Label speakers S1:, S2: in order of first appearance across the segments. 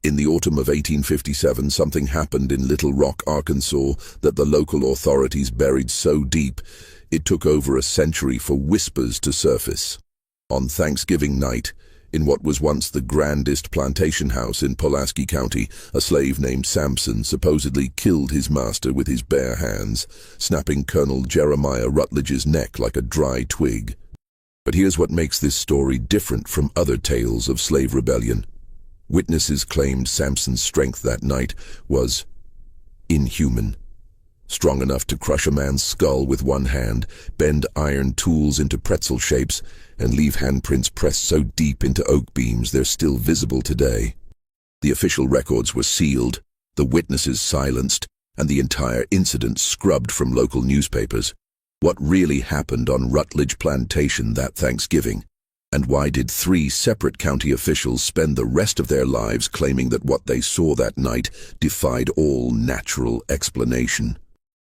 S1: In the autumn of 1857, something happened in Little Rock, Arkansas, that the local authorities buried so deep, it took over a century for whispers to surface. On Thanksgiving night, in what was once the grandest plantation house in Pulaski County, a slave named Samson supposedly killed his master with his bare hands, snapping Colonel Jeremiah Rutledge's neck like a dry twig. But here's what makes this story different from other tales of slave rebellion. Witnesses claimed Samson's strength that night was inhuman. Strong enough to crush a man's skull with one hand, bend iron tools into pretzel shapes, and leave handprints pressed so deep into oak beams they're still visible today. The official records were sealed, the witnesses silenced, and the entire incident scrubbed from local newspapers. What really happened on Rutledge Plantation that Thanksgiving? And why did 3 separate county officials spend the rest of their lives claiming that what they saw that night defied all natural explanation?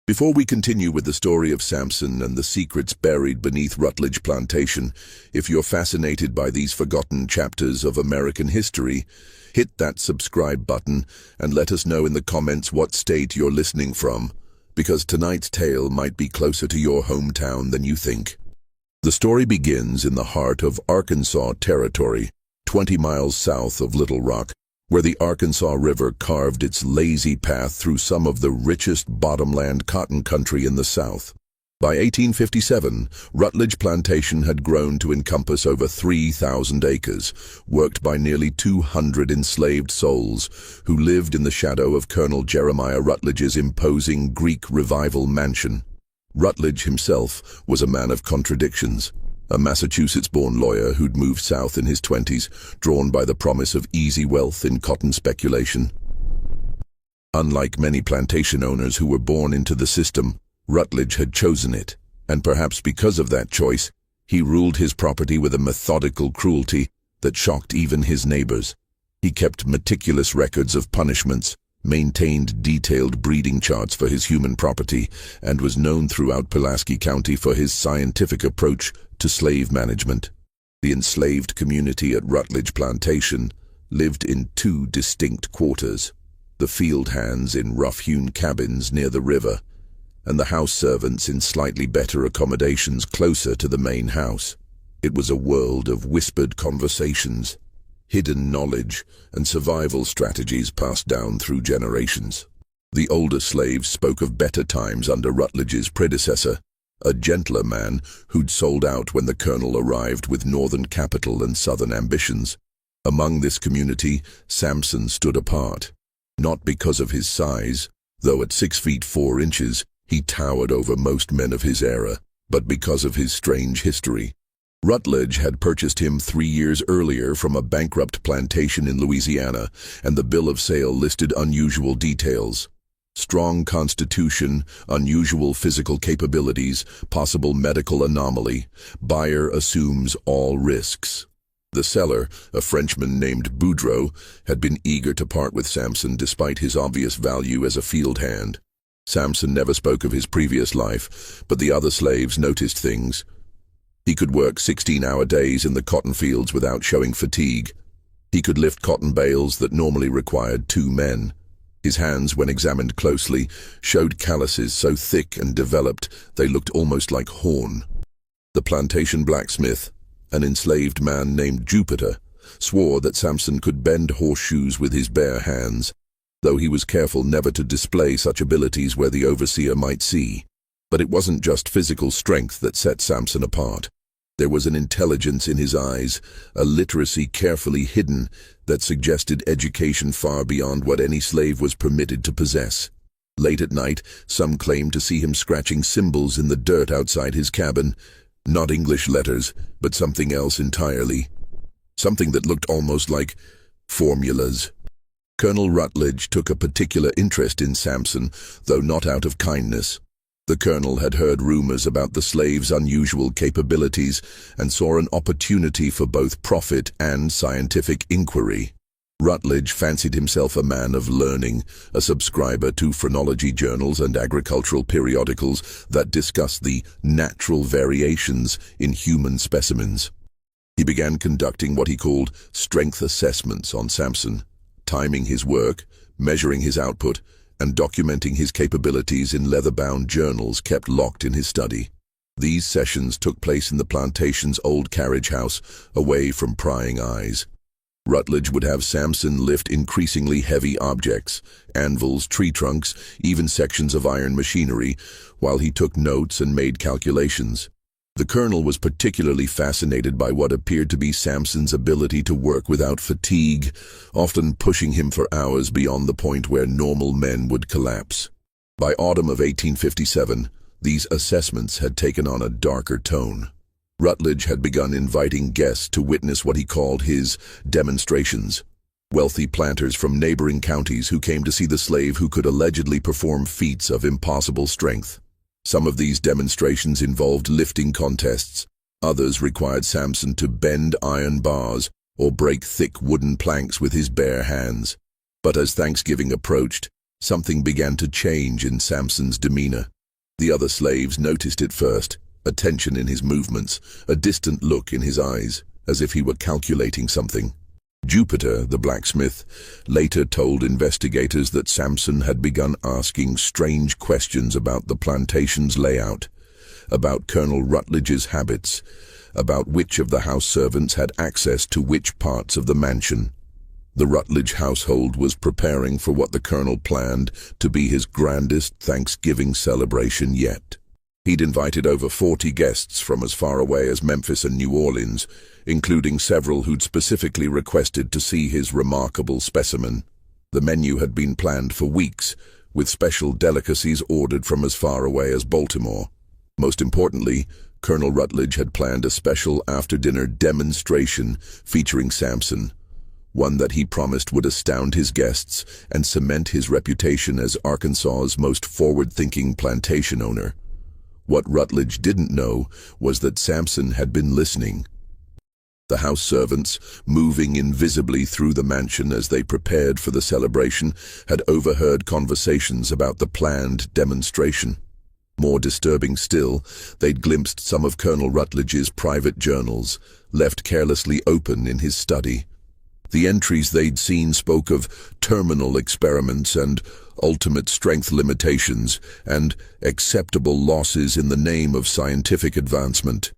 S1: Before we continue with the story of Samson and the secrets buried beneath Rutledge Plantation, if you're fascinated by these forgotten chapters of American history, hit that subscribe button and let us know in the comments what state you're listening from, because tonight's tale might be closer to your hometown than you think. The story begins in the heart of Arkansas Territory, 20 miles south of Little Rock, where the Arkansas River carved its lazy path through some of the richest bottomland cotton country in the South. By 1857, Rutledge Plantation had grown to encompass over 3,000 acres, worked by nearly 200 enslaved souls who lived in the shadow of Colonel Jeremiah Rutledge's imposing Greek Revival mansion. Rutledge himself was a man of contradictions, a Massachusetts-born lawyer who'd moved south in his 20s, drawn by the promise of easy wealth in cotton speculation. Unlike many plantation owners who were born into the system, Rutledge had chosen it, and perhaps because of that choice, he ruled his property with a methodical cruelty that shocked even his neighbors. He kept meticulous records of punishments, maintained detailed breeding charts for his human property, and was known throughout Pulaski County for his scientific approach to slave management. The enslaved community at Rutledge Plantation lived in 2 distinct quarters, the field hands in rough-hewn cabins near the river, and the house servants in slightly better accommodations closer to the main house. It was a world of whispered conversations, hidden knowledge, and survival strategies passed down through generations. The older slaves spoke of better times under Rutledge's predecessor, a gentler man who'd sold out when the colonel arrived with northern capital and southern ambitions. Among this community, Samson stood apart, not because of his size, though at 6 feet 4 inches, he towered over most men of his era, but because of his strange history. Rutledge had purchased him 3 years earlier from a bankrupt plantation in Louisiana, and the bill of sale listed unusual details. Strong constitution, unusual physical capabilities, possible medical anomaly. Buyer assumes all risks. The seller, a Frenchman named Boudreau, had been eager to part with Samson despite his obvious value as a field hand. Samson never spoke of his previous life, but the other slaves noticed things. He could work 16-hour days in the cotton fields without showing fatigue. He could lift cotton bales that normally required 2 men. His hands, when examined closely, showed calluses so thick and developed they looked almost like horn. The plantation blacksmith, an enslaved man named Jupiter, swore that Samson could bend horseshoes with his bare hands, though he was careful never to display such abilities where the overseer might see. But it wasn't just physical strength that set Samson apart. There was an intelligence in his eyes, a literacy carefully hidden that suggested education far beyond what any slave was permitted to possess. Late at night, some claimed to see him scratching symbols in the dirt outside his cabin, not English letters, but something else entirely. Something that looked almost like formulas. Colonel Rutledge took a particular interest in Samson, though not out of kindness. The colonel had heard rumors about the slave's unusual capabilities and saw an opportunity for both profit and scientific inquiry. Rutledge fancied himself a man of learning, a subscriber to phrenology journals and agricultural periodicals that discussed the natural variations in human specimens. He began conducting what he called strength assessments on Samson. timing his work, measuring his output, and documenting his capabilities in leather-bound journals kept locked in his study. These sessions took place in the plantation's old carriage house, away from prying eyes. Rutledge would have Samson lift increasingly heavy objects, anvils, tree trunks, even sections of iron machinery, while he took notes and made calculations. The colonel was particularly fascinated by what appeared to be Samson's ability to work without fatigue, often pushing him for hours beyond the point where normal men would collapse. By autumn of 1857, these assessments had taken on a darker tone. Rutledge had begun inviting guests to witness what he called his demonstrations. Wealthy planters from neighboring counties who came to see the slave who could allegedly perform feats of impossible strength. Some of these demonstrations involved lifting contests. Others required Samson to bend iron bars or break thick wooden planks with his bare hands. But as Thanksgiving approached, something began to change in Samson's demeanor. The other slaves noticed it first. A tension in his movements, a distant look in his eyes, as if he were calculating something. Jupiter, the blacksmith, later told investigators that Samson had begun asking strange questions about the plantation's layout, about Colonel Rutledge's habits, about which of the house servants had access to which parts of the mansion. The Rutledge household was preparing for what the colonel planned to be his grandest Thanksgiving celebration yet. He'd invited over 40 guests from as far away as Memphis and New Orleans, including several who'd specifically requested to see his remarkable specimen. The menu had been planned for weeks, with special delicacies ordered from as far away as Baltimore. Most importantly, Colonel Rutledge had planned a special after-dinner demonstration featuring Samson, one that he promised would astound his guests and cement his reputation as Arkansas's most forward-thinking plantation owner. What Rutledge didn't know was that Samson had been listening. The house servants, moving invisibly through the mansion as they prepared for the celebration, had overheard conversations about the planned demonstration. More disturbing still, they'd glimpsed some of Colonel Rutledge's private journals, left carelessly open in his study. The entries they'd seen spoke of terminal experiments and ultimate strength limitations and acceptable losses in the name of scientific advancement.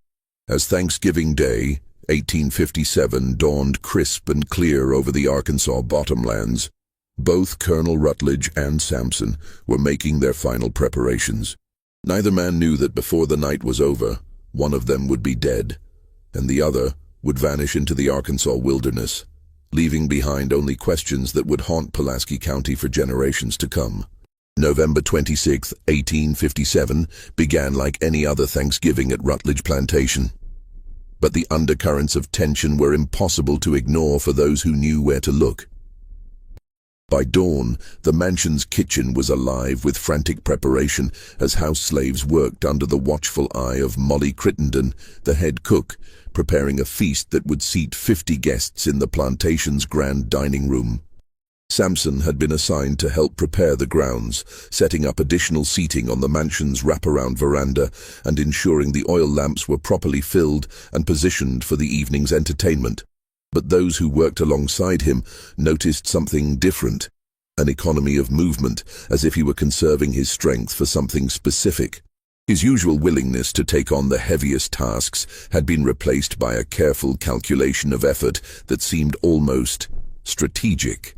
S1: As Thanksgiving Day, 1857, dawned crisp and clear over the Arkansas bottomlands, both Colonel Rutledge and Samson were making their final preparations. Neither man knew that before the night was over, one of them would be dead, and the other would vanish into the Arkansas wilderness, leaving behind only questions that would haunt Pulaski County for generations to come. November 26, 1857, began like any other Thanksgiving at Rutledge Plantation. But the undercurrents of tension were impossible to ignore for those who knew where to look. By dawn, the mansion's kitchen was alive with frantic preparation as house slaves worked under the watchful eye of Molly Crittenden, the head cook, preparing a feast that would seat 50 guests in the plantation's grand dining room. Samson had been assigned to help prepare the grounds, setting up additional seating on the mansion's wraparound veranda and ensuring the oil lamps were properly filled and positioned for the evening's entertainment. But those who worked alongside him noticed something different, an economy of movement, as if he were conserving his strength for something specific. His usual willingness to take on the heaviest tasks had been replaced by a careful calculation of effort that seemed almost strategic.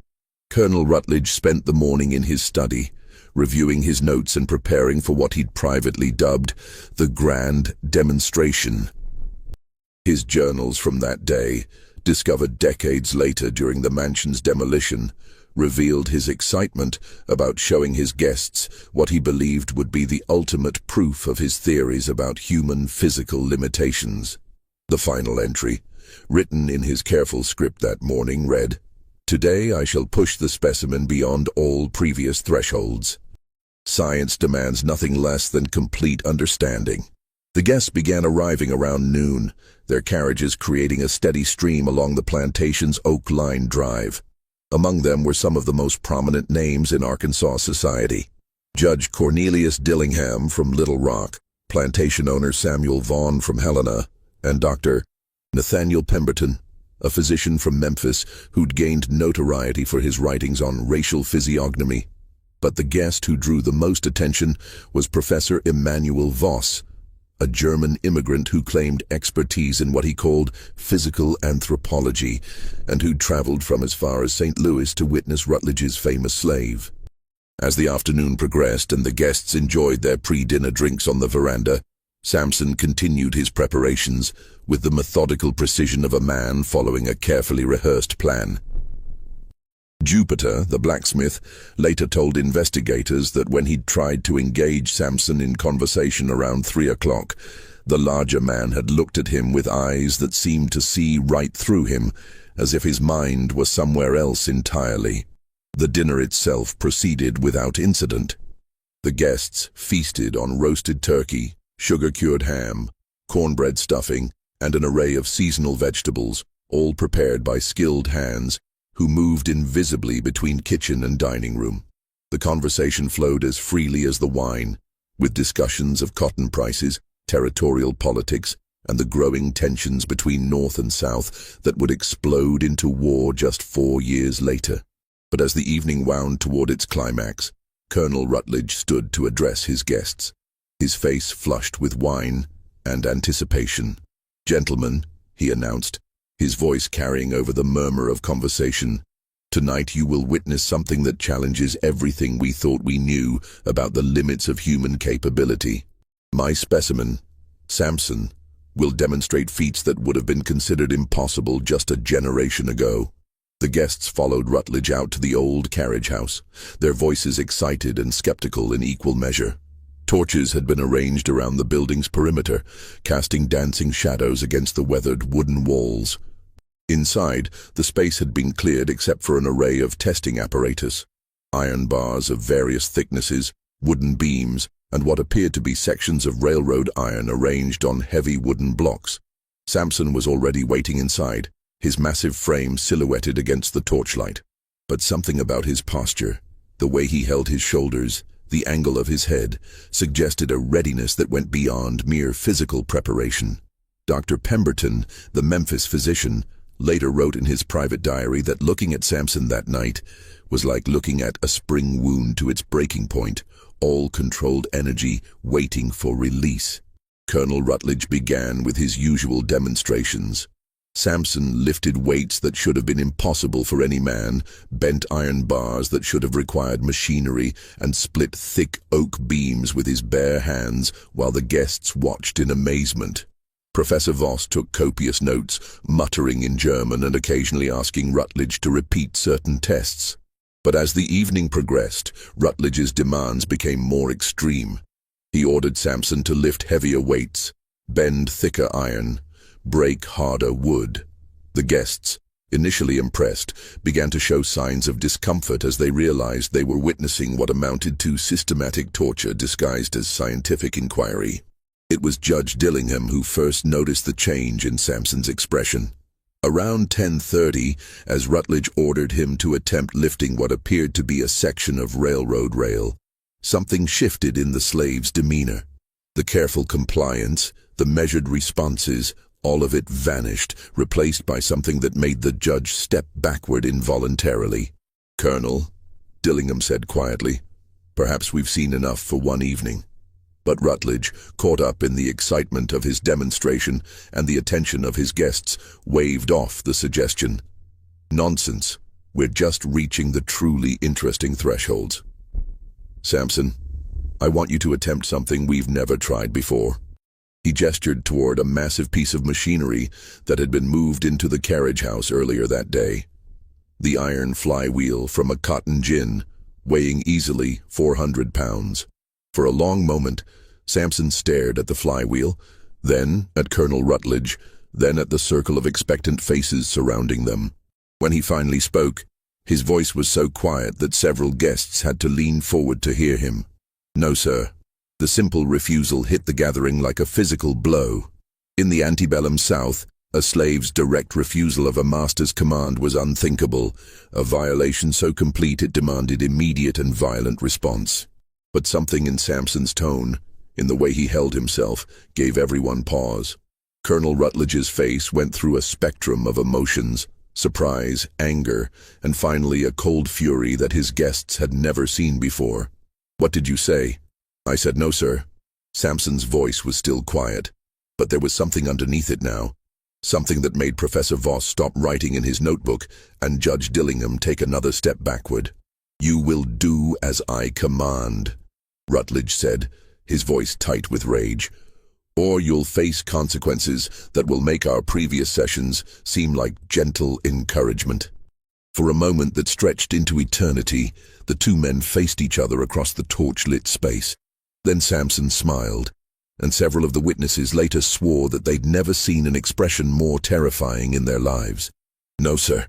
S1: Colonel Rutledge spent the morning in his study, reviewing his notes and preparing for what he'd privately dubbed the grand demonstration. His journals from that day, discovered decades later during the mansion's demolition, revealed his excitement about showing his guests what he believed would be the ultimate proof of his theories about human physical limitations. The final entry, written in his careful script that morning, read, "Today I shall push the specimen beyond all previous thresholds. Science demands nothing less than complete understanding." The guests began arriving around noon, their carriages creating a steady stream along the plantation's oak-lined drive. Among them were some of the most prominent names in Arkansas society. Judge Cornelius Dillingham from Little Rock, plantation owner Samuel Vaughn from Helena, and Dr. Nathaniel Pemberton, a physician from Memphis who'd gained notoriety for his writings on racial physiognomy. But the guest who drew the most attention was Professor Emanuel Voss, a German immigrant who claimed expertise in what he called physical anthropology, and who'd traveled from as far as St. Louis to witness Rutledge's famous slave. As the afternoon progressed and the guests enjoyed their pre-dinner drinks on the veranda, Samson continued his preparations with the methodical precision of a man following a carefully rehearsed plan. Jupiter, the blacksmith, later told investigators that when he'd tried to engage Samson in conversation around 3 o'clock, the larger man had looked at him with eyes that seemed to see right through him, as if his mind were somewhere else entirely. The dinner itself proceeded without incident. The guests feasted on roasted turkey, sugar-cured ham, cornbread stuffing, and an array of seasonal vegetables, all prepared by skilled hands who moved invisibly between kitchen and dining room. The conversation flowed as freely as the wine, with discussions of cotton prices, territorial politics, and the growing tensions between North and South that would explode into war just 4 years later. But as the evening wound toward its climax, Colonel Rutledge stood to address his guests, his face flushed with wine and anticipation. "Gentlemen," he announced, his voice carrying over the murmur of conversation, "tonight you will witness something that challenges everything we thought we knew about the limits of human capability. My specimen, Samson, will demonstrate feats that would have been considered impossible just a generation ago." The guests followed Rutledge out to the old carriage house, their voices excited and skeptical in equal measure. Torches had been arranged around the building's perimeter, casting dancing shadows against the weathered wooden walls. Inside, the space had been cleared except for an array of testing apparatus, iron bars of various thicknesses, wooden beams, and what appeared to be sections of railroad iron arranged on heavy wooden blocks. Samson was already waiting inside, his massive frame silhouetted against the torchlight. But something about his posture, the way he held his shoulders, the angle of his head, suggested a readiness that went beyond mere physical preparation. Dr. Pemberton, the Memphis physician, later wrote in his private diary that looking at Samson that night was like looking at a spring wound to its breaking point, all controlled energy waiting for release. Colonel Rutledge began with his usual demonstrations. Samson lifted weights that should have been impossible for any man, bent iron bars that should have required machinery, and split thick oak beams with his bare hands while the guests watched in amazement. Professor Voss took copious notes, muttering in German and occasionally asking Rutledge to repeat certain tests. But as the evening progressed, Rutledge's demands became more extreme. He ordered Samson to lift heavier weights, bend thicker iron, break harder wood. The guests, initially impressed, began to show signs of discomfort as they realized they were witnessing what amounted to systematic torture disguised as scientific inquiry. It was Judge Dillingham who first noticed the change in Samson's expression. Around 10:30, as Rutledge ordered him to attempt lifting what appeared to be a section of railroad rail, something shifted in the slave's demeanor. The careful compliance, the measured responses, all of it vanished, replaced by something that made the judge step backward involuntarily. "Colonel," Dillingham said quietly, "perhaps we've seen enough for one evening." But Rutledge, caught up in the excitement of his demonstration and the attention of his guests, waved off the suggestion. "Nonsense. We're just reaching the truly interesting thresholds. Samson, I want you to attempt something we've never tried before." He gestured toward a massive piece of machinery that had been moved into the carriage house earlier that day. The iron flywheel from a cotton gin, weighing easily 400 pounds. For a long moment, Samson stared at the flywheel, then at Colonel Rutledge, then at the circle of expectant faces surrounding them. When he finally spoke, his voice was so quiet that several guests had to lean forward to hear him. "No, sir." The simple refusal hit the gathering like a physical blow. In the antebellum South, a slave's direct refusal of a master's command was unthinkable, a violation so complete it demanded immediate and violent response. But something in Samson's tone, in the way he held himself, gave everyone pause. Colonel Rutledge's face went through a spectrum of emotions: surprise, anger, and finally a cold fury that his guests had never seen before. "What did you say?" "I said no, sir." Samson's voice was still quiet, but there was something underneath it now. Something that made Professor Voss stop writing in his notebook and Judge Dillingham take another step backward. "You will do as I command," Rutledge said, his voice tight with rage, "or you'll face consequences that will make our previous sessions seem like gentle encouragement." For a moment that stretched into eternity, the two men faced each other across the torch-lit space. Then Samson smiled, and several of the witnesses later swore that they'd never seen an expression more terrifying in their lives. "No, sir,"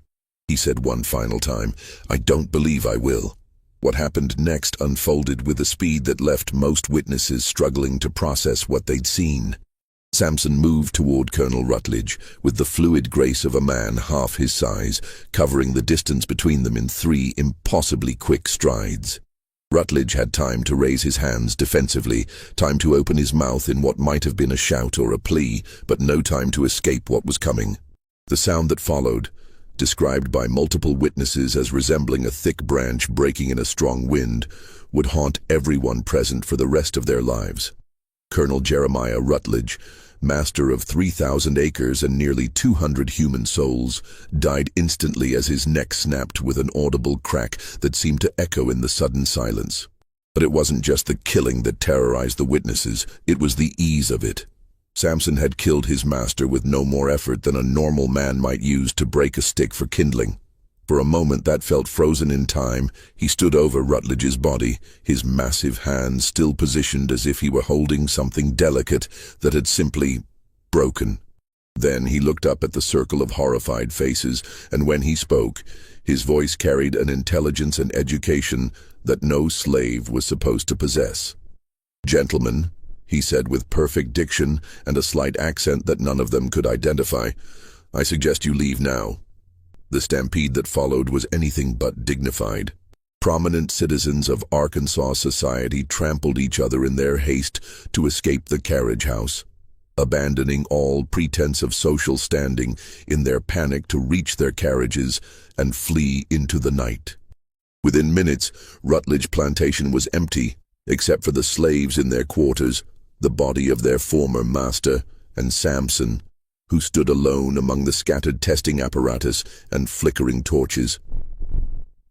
S1: he said one final time, "I don't believe I will." What happened next unfolded with a speed that left most witnesses struggling to process what they'd seen. Samson moved toward Colonel Rutledge with the fluid grace of a man half his size, covering the distance between them in 3 impossibly quick strides. Rutledge had time to raise his hands defensively, time to open his mouth in what might have been a shout or a plea, but no time to escape what was coming. The sound that followed, described by multiple witnesses as resembling a thick branch breaking in a strong wind, would haunt everyone present for the rest of their lives. Colonel Jeremiah Rutledge, master of 3,000 acres and nearly 200 human souls, died instantly as his neck snapped with an audible crack that seemed to echo in the sudden silence. But it wasn't just the killing that terrorized the witnesses, it was the ease of it. Samson had killed his master with no more effort than a normal man might use to break a stick for kindling. For a moment that felt frozen in time, he stood over Rutledge's body, his massive hands still positioned as if he were holding something delicate that had simply broken. Then he looked up at the circle of horrified faces, and when he spoke, his voice carried an intelligence and education that no slave was supposed to possess. "Gentlemen," he said with perfect diction and a slight accent that none of them could identify, "I suggest you leave now." The stampede that followed was anything but dignified. Prominent citizens of Arkansas society trampled each other in their haste to escape the carriage house, abandoning all pretense of social standing in their panic to reach their carriages and flee into the night. Within minutes, Rutledge Plantation was empty, except for the slaves in their quarters, the body of their former master, and Samson, who stood alone among the scattered testing apparatus and flickering torches.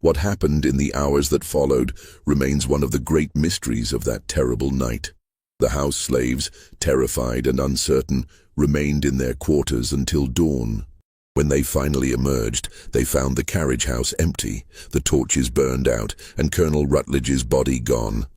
S1: What happened in the hours that followed remains one of the great mysteries of that terrible night. The house slaves, terrified and uncertain, remained in their quarters until dawn. When they finally emerged, they found the carriage house empty, the torches burned out, and Colonel Rutledge's body gone.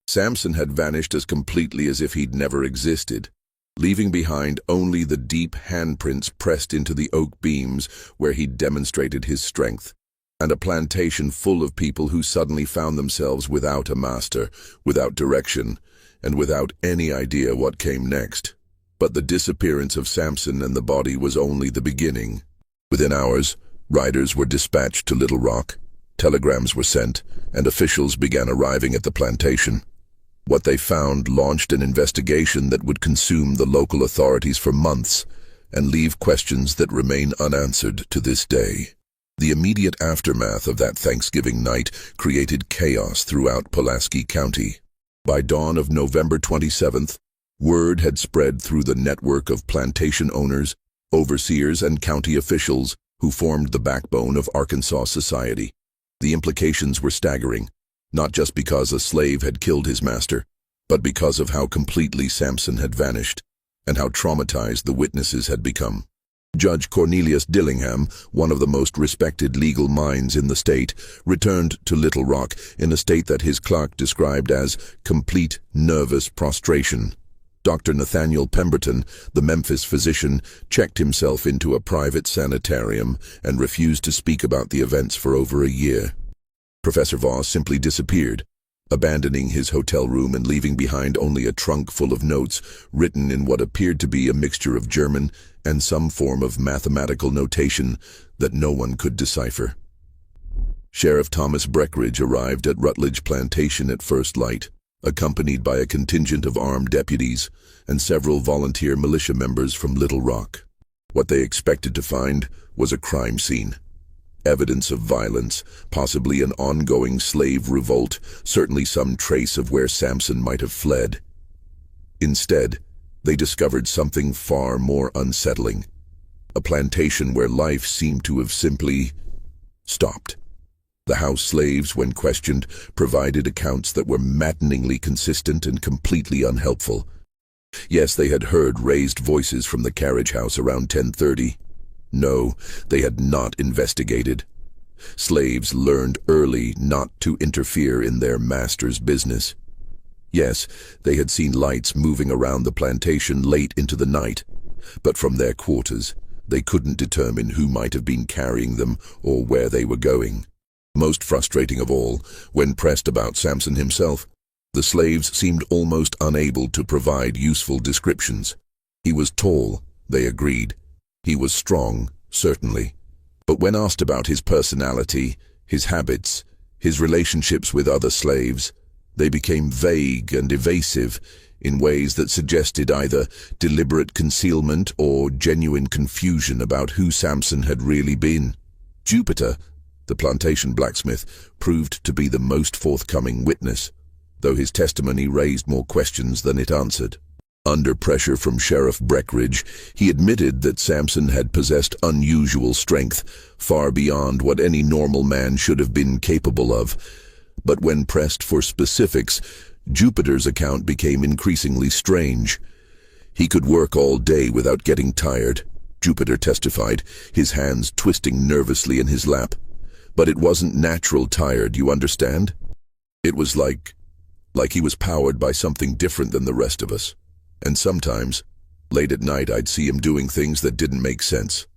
S1: Samson had vanished as completely as if he'd never existed, leaving behind only the deep handprints pressed into the oak beams where he'd demonstrated his strength, and a plantation full of people who suddenly found themselves without a master, without direction, and without any idea what came next. But the disappearance of Samson and the body was only the beginning. Within hours, riders were dispatched to Little Rock, telegrams were sent, and officials began arriving at the plantation. What they found launched an investigation that would consume the local authorities for months and leave questions that remain unanswered to this day. The immediate aftermath of that Thanksgiving night created chaos throughout Pulaski County. By dawn of November 27th, word had spread through the network of plantation owners, overseers, and county officials who formed the backbone of Arkansas society. The implications were staggering, not just because a slave had killed his master, but because of how completely Samson had vanished, and how traumatized the witnesses had become. Judge Cornelius Dillingham, one of the most respected legal minds in the state, returned to Little Rock in a state that his clerk described as complete nervous prostration. Dr. Nathaniel Pemberton, the Memphis physician, checked himself into a private sanitarium and refused to speak about the events for over a year. Professor Voss simply disappeared, abandoning his hotel room and leaving behind only a trunk full of notes written in what appeared to be a mixture of German and some form of mathematical notation that no one could decipher. Sheriff Thomas Breckinridge arrived at Rutledge Plantation at first light, accompanied by a contingent of armed deputies and several volunteer militia members from Little Rock. What they expected to find was a crime scene. Evidence of violence, possibly an ongoing slave revolt, certainly some trace of where Samson might have fled. Instead, they discovered something far more unsettling. A plantation where life seemed to have simply stopped. The house slaves, when questioned, provided accounts that were maddeningly consistent and completely unhelpful. Yes, they had heard raised voices from the carriage house around 10:30. No, they had not investigated. Slaves learned early not to interfere in their master's business. Yes, they had seen lights moving around the plantation late into the night, but from their quarters, they couldn't determine who might have been carrying them or where they were going. Most frustrating of all, when pressed about Samson himself, the slaves seemed almost unable to provide useful descriptions. He was tall, they agreed. He was strong, certainly. But when asked about his personality, his habits, his relationships with other slaves, they became vague and evasive in ways that suggested either deliberate concealment or genuine confusion about who Samson had really been. Jupiter, the plantation blacksmith, proved to be the most forthcoming witness, though his testimony raised more questions than it answered. Under pressure from Sheriff Breckinridge, he admitted that Samson had possessed unusual strength, far beyond what any normal man should have been capable of. But when pressed for specifics, Jupiter's account became increasingly strange. He could work all day without getting tired, Jupiter testified, his hands twisting nervously in his lap. But it wasn't natural tired, you understand? It was like he was powered by something different than the rest of us. And sometimes, late at night, I'd see him doing things that didn't make sense.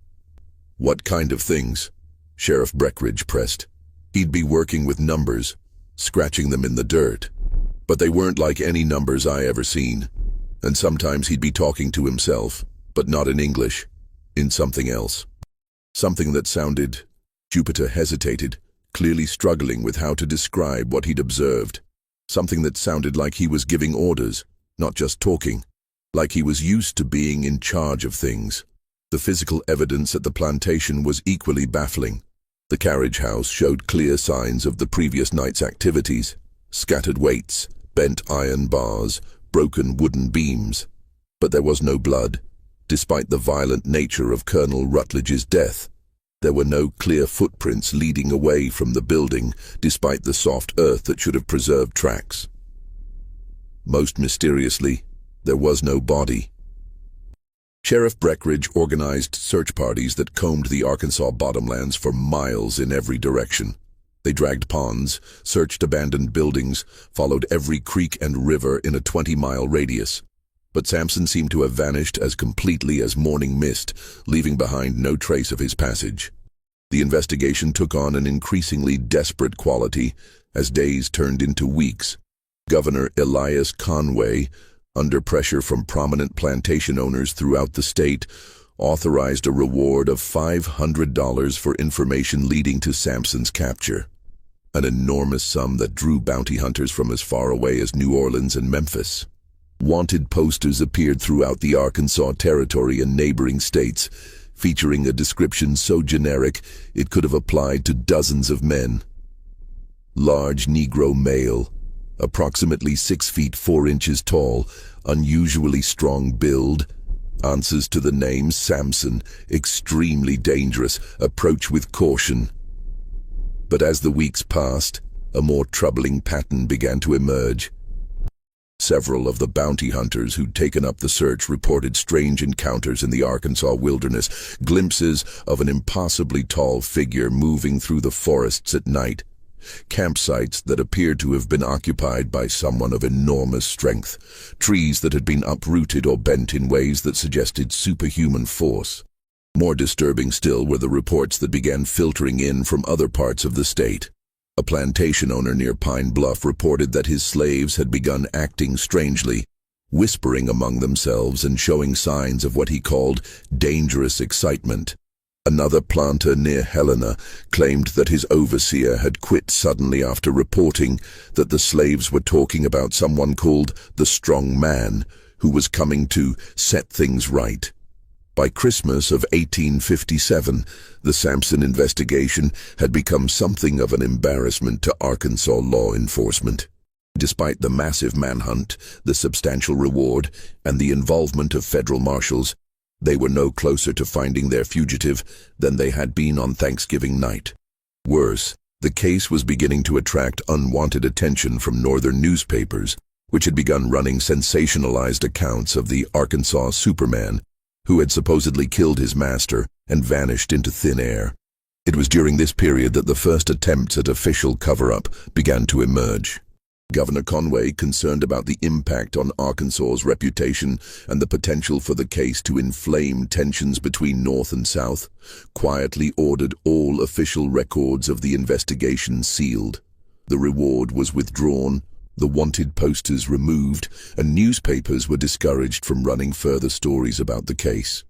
S1: What kind of things? Sheriff Breckinridge pressed. He'd be working with numbers, scratching them in the dirt. But they weren't like any numbers I ever seen. And sometimes he'd be talking to himself, but not in English, in something else. Something that sounded... Jupiter hesitated, clearly struggling with how to describe what he'd observed. Something that sounded like he was giving orders, not just talking. Like he was used to being in charge of things. The physical evidence at the plantation was equally baffling. The carriage house showed clear signs of the previous night's activities. Scattered weights, bent iron bars, broken wooden beams. But there was no blood, despite the violent nature of Colonel Rutledge's death. There were no clear footprints leading away from the building, despite the soft earth that should have preserved tracks. Most mysteriously, there was no body. Sheriff Breckinridge organized search parties that combed the Arkansas bottomlands for miles in every direction. They dragged ponds, searched abandoned buildings, followed every creek and river in a 20-mile radius. But Samson seemed to have vanished as completely as morning mist, leaving behind no trace of his passage. The investigation took on an increasingly desperate quality as days turned into weeks. Governor Elias Conway, under pressure from prominent plantation owners throughout the state, authorized a reward of $500 for information leading to Samson's capture. An enormous sum that drew bounty hunters from as far away as New Orleans and Memphis. Wanted posters appeared throughout the Arkansas Territory and neighboring states, featuring a description so generic it could have applied to dozens of men. Large Negro male, approximately 6 feet 4 inches tall, unusually strong build, answers to the name Samson, extremely dangerous, approach with caution. But as the weeks passed, a more troubling pattern began to emerge. Several of the bounty hunters who'd taken up the search reported strange encounters in the Arkansas wilderness, glimpses of an impossibly tall figure moving through the forests at night, campsites that appeared to have been occupied by someone of enormous strength, trees that had been uprooted or bent in ways that suggested superhuman force. More disturbing still were the reports that began filtering in from other parts of the state. A plantation owner near Pine Bluff reported that his slaves had begun acting strangely, whispering among themselves and showing signs of what he called dangerous excitement. Another planter near Helena claimed that his overseer had quit suddenly after reporting that the slaves were talking about someone called the Strong Man, who was coming to set things right. By Christmas of 1857, the Samson investigation had become something of an embarrassment to Arkansas law enforcement. Despite the massive manhunt, the substantial reward, and the involvement of federal marshals, they were no closer to finding their fugitive than they had been on Thanksgiving night. Worse, the case was beginning to attract unwanted attention from northern newspapers, which had begun running sensationalized accounts of the Arkansas Superman, who had supposedly killed his master and vanished into thin air. It was during this period that the first attempts at official cover-up began to emerge. Governor Conway, concerned about the impact on Arkansas's reputation and the potential for the case to inflame tensions between North and South, quietly ordered all official records of the investigation sealed. The reward was withdrawn, the wanted posters removed, and newspapers were discouraged from running further stories about the case.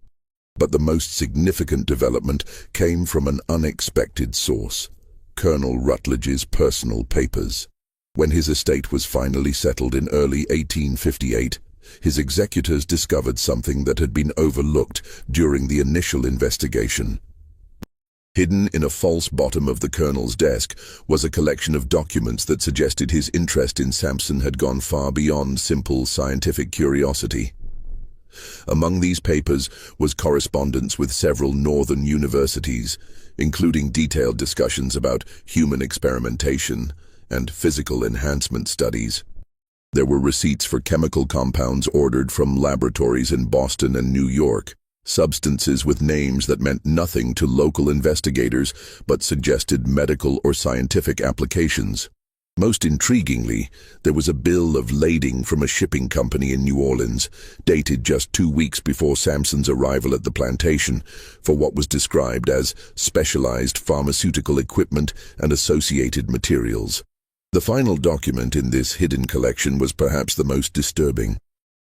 S1: But the most significant development came from an unexpected source: Colonel Rutledge's personal papers. When his estate was finally settled in early 1858, his executors discovered something that had been overlooked during the initial investigation. Hidden in a false bottom of the colonel's desk was a collection of documents that suggested his interest in Samson had gone far beyond simple scientific curiosity. Among these papers was correspondence with several northern universities, including detailed discussions about human experimentation and physical enhancement studies. There were receipts for chemical compounds ordered from laboratories in Boston and New York, substances with names that meant nothing to local investigators but suggested medical or scientific applications. Most intriguingly, there was a bill of lading from a shipping company in New Orleans, dated just 2 weeks before Samson's arrival at the plantation, for what was described as specialized pharmaceutical equipment and associated materials. The final document in this hidden collection was perhaps the most disturbing: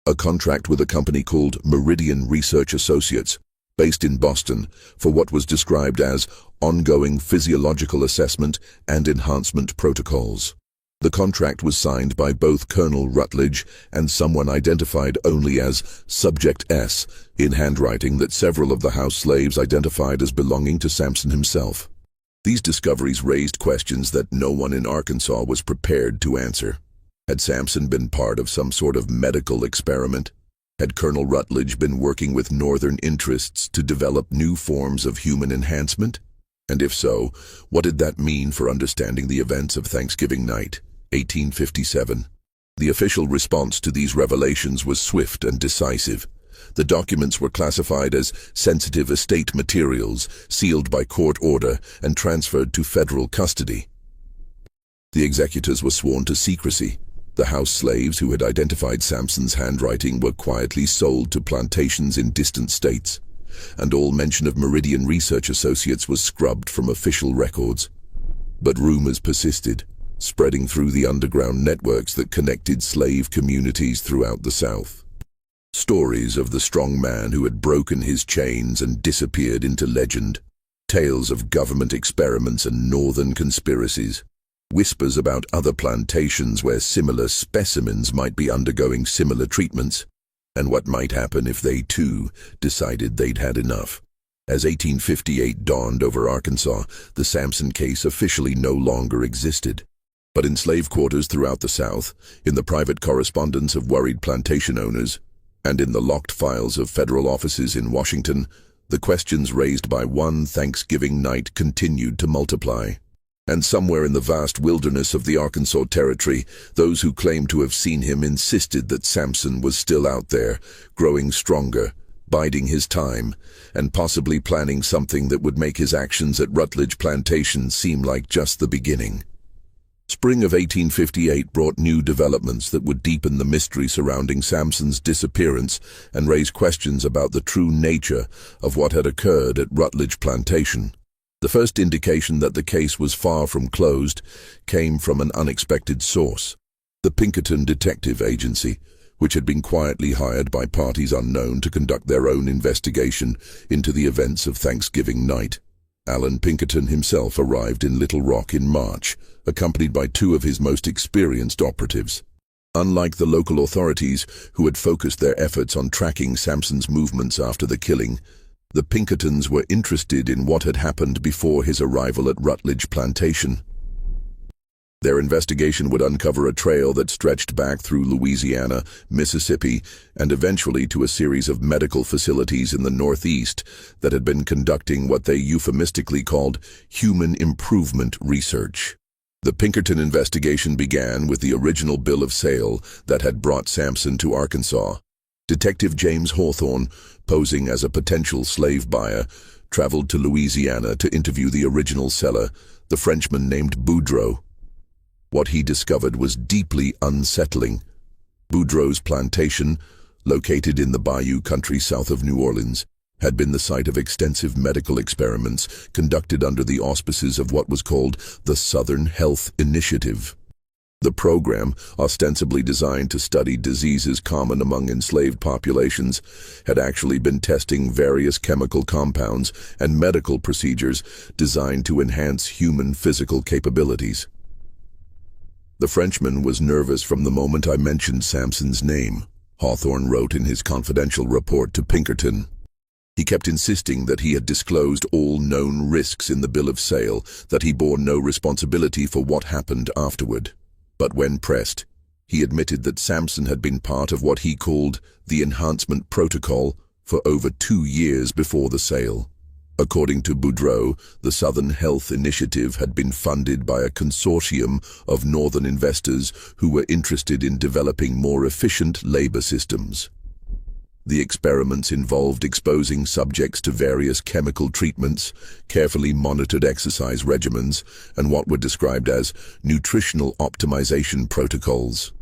S1: a contract with a company called Meridian Research Associates, based in Boston, for what was described as ongoing physiological assessment and enhancement protocols. The contract was signed by both Colonel Rutledge and someone identified only as Subject S, in handwriting that several of the house slaves identified as belonging to Samson himself. These discoveries raised questions that no one in Arkansas was prepared to answer. Had Samson been part of some sort of medical experiment? Had Colonel Rutledge been working with northern interests to develop new forms of human enhancement? And if so, what did that mean for understanding the events of Thanksgiving night, 1857? The official response to these revelations was swift and decisive. The documents were classified as sensitive estate materials, sealed by court order, and transferred to federal custody. The executors were sworn to secrecy. The house slaves who had identified Samson's handwriting were quietly sold to plantations in distant states, and all mention of Meridian Research Associates was scrubbed from official records. But rumors persisted, spreading through the underground networks that connected slave communities throughout the South. Stories of the strong man who had broken his chains and disappeared into legend. Tales of government experiments and northern conspiracies. Whispers about other plantations where similar specimens might be undergoing similar treatments, and what might happen if they, too, decided they'd had enough. As 1858 dawned over Arkansas, the Samson case officially no longer existed. But in slave quarters throughout the South, in the private correspondence of worried plantation owners, and in the locked files of federal offices in Washington, the questions raised by one Thanksgiving night continued to multiply. And somewhere in the vast wilderness of the Arkansas Territory, those who claimed to have seen him insisted that Samson was still out there, growing stronger, biding his time, and possibly planning something that would make his actions at Rutledge Plantation seem like just the beginning. Spring of 1858 brought new developments that would deepen the mystery surrounding Samson's disappearance and raise questions about the true nature of what had occurred at Rutledge Plantation. The first indication that the case was far from closed came from an unexpected source: the Pinkerton Detective Agency, which had been quietly hired by parties unknown to conduct their own investigation into the events of Thanksgiving night. Alan Pinkerton himself arrived in Little Rock in March, accompanied by two of his most experienced operatives. Unlike the local authorities, who had focused their efforts on tracking Samson's movements after the killing, the Pinkertons were interested in what had happened before his arrival at Rutledge Plantation. Their investigation would uncover a trail that stretched back through Louisiana, Mississippi, and eventually to a series of medical facilities in the Northeast that had been conducting what they euphemistically called human improvement research. The Pinkerton investigation began with the original bill of sale that had brought Samson to Arkansas. Detective James Hawthorne, posing as a potential slave buyer, traveled to Louisiana to interview the original seller, the Frenchman named Boudreaux. What he discovered was deeply unsettling. Boudreaux's plantation, located in the Bayou country south of New Orleans, had been the site of extensive medical experiments conducted under the auspices of what was called the Southern Health Initiative. The program, ostensibly designed to study diseases common among enslaved populations, had actually been testing various chemical compounds and medical procedures designed to enhance human physical capabilities. The Frenchman was nervous from the moment I mentioned Samson's name, Hawthorne wrote in his confidential report to Pinkerton. He kept insisting that he had disclosed all known risks in the bill of sale, that he bore no responsibility for what happened afterward. But when pressed, he admitted that Samson had been part of what he called the enhancement protocol for over 2 years before the sale. According to Boudreaux, the Southern Health Initiative had been funded by a consortium of northern investors who were interested in developing more efficient labor systems. The experiments involved exposing subjects to various chemical treatments, carefully monitored exercise regimens, and what were described as nutritional optimization protocols.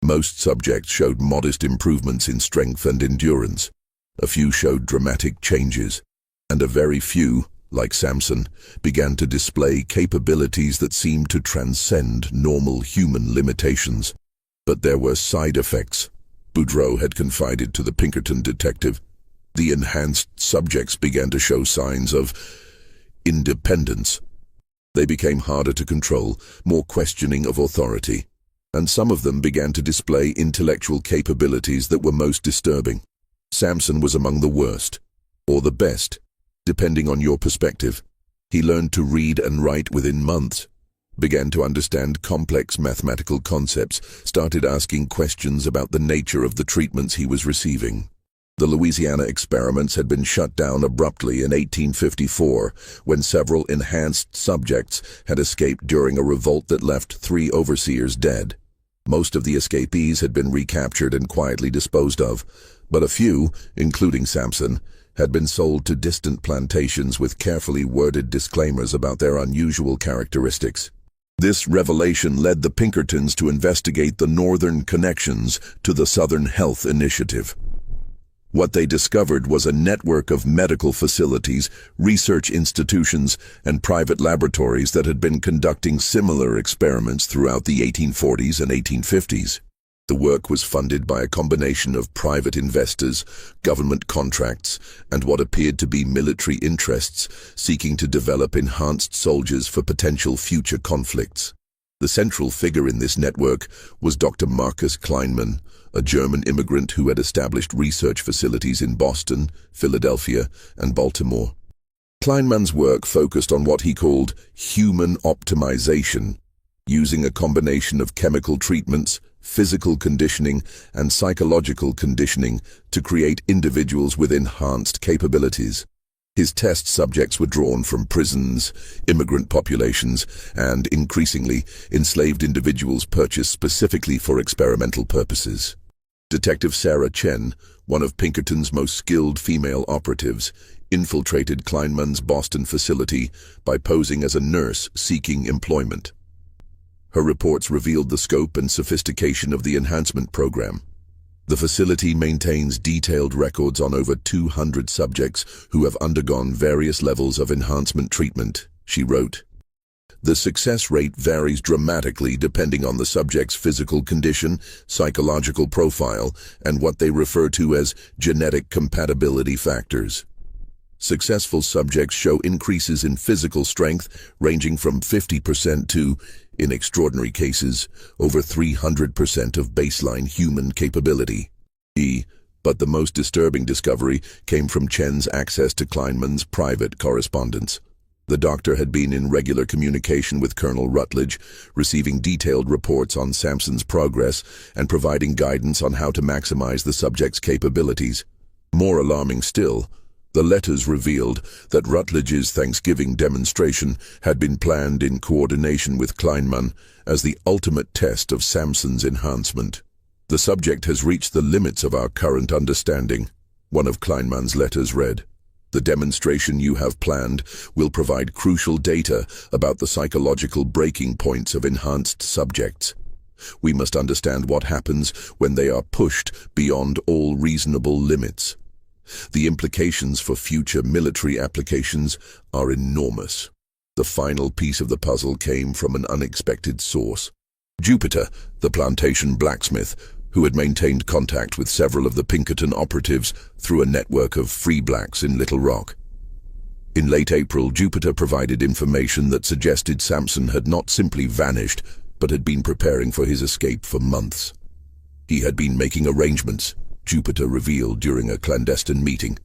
S1: Most subjects showed modest improvements in strength and endurance. A few showed dramatic changes, and a very few, like Samson, began to display capabilities that seemed to transcend normal human limitations. But there were side effects, Boudreaux had confided to the Pinkerton detective. The enhanced subjects began to show signs of independence. They became harder to control, more questioning of authority, and some of them began to display intellectual capabilities that were most disturbing. Samson was among the worst, or the best, depending on your perspective. He learned to read and write within months, began to understand complex mathematical concepts, started asking questions about the nature of the treatments he was receiving. The Louisiana experiments had been shut down abruptly in 1854 when several enhanced subjects had escaped during a revolt that left 3 overseers dead. Most of the escapees had been recaptured and quietly disposed of, but a few, including Samson, had been sold to distant plantations with carefully worded disclaimers about their unusual characteristics. This revelation led the Pinkertons to investigate the northern connections to the Southern Health Initiative. What they discovered was a network of medical facilities, research institutions, and private laboratories that had been conducting similar experiments throughout the 1840s and 1850s. The work was funded by a combination of private investors, government contracts, and what appeared to be military interests seeking to develop enhanced soldiers for potential future conflicts. The central figure in this network was Dr. Marcus Kleinman, a German immigrant who had established research facilities in Boston, Philadelphia, and Baltimore. Kleinman's work focused on what he called human optimization, using a combination of chemical treatments, physical conditioning, and psychological conditioning to create individuals with enhanced capabilities. His test subjects were drawn from prisons, immigrant populations, and, increasingly, enslaved individuals purchased specifically for experimental purposes. Detective Sarah Chen, one of Pinkerton's most skilled female operatives, infiltrated Kleinman's Boston facility by posing as a nurse seeking employment. Her reports revealed the scope and sophistication of the enhancement program. The facility maintains detailed records on over 200 subjects who have undergone various levels of enhancement treatment, she wrote. The success rate varies dramatically depending on the subject's physical condition, psychological profile, and what they refer to as genetic compatibility factors. Successful subjects show increases in physical strength ranging from 50% to, in extraordinary cases, over 300% of baseline human capability. But the most disturbing discovery came from Chen's access to Kleinman's private correspondence. The doctor had been in regular communication with Colonel Rutledge, receiving detailed reports on Samson's progress and providing guidance on how to maximize the subject's capabilities. More alarming still, the letters revealed that Rutledge's Thanksgiving demonstration had been planned in coordination with Kleinman as the ultimate test of Samson's enhancement. "The subject has reached the limits of our current understanding," one of Kleinman's letters read. "The demonstration you have planned will provide crucial data about the psychological breaking points of enhanced subjects. We must understand what happens when they are pushed beyond all reasonable limits. The implications for future military applications are enormous." The final piece of the puzzle came from an unexpected source. Jupiter, the plantation blacksmith, who had maintained contact with several of the Pinkerton operatives through a network of free blacks in Little Rock. In late April, Jupiter provided information that suggested Samson had not simply vanished, but had been preparing for his escape for months. He had been making arrangements, Jupiter revealed during a clandestine meeting.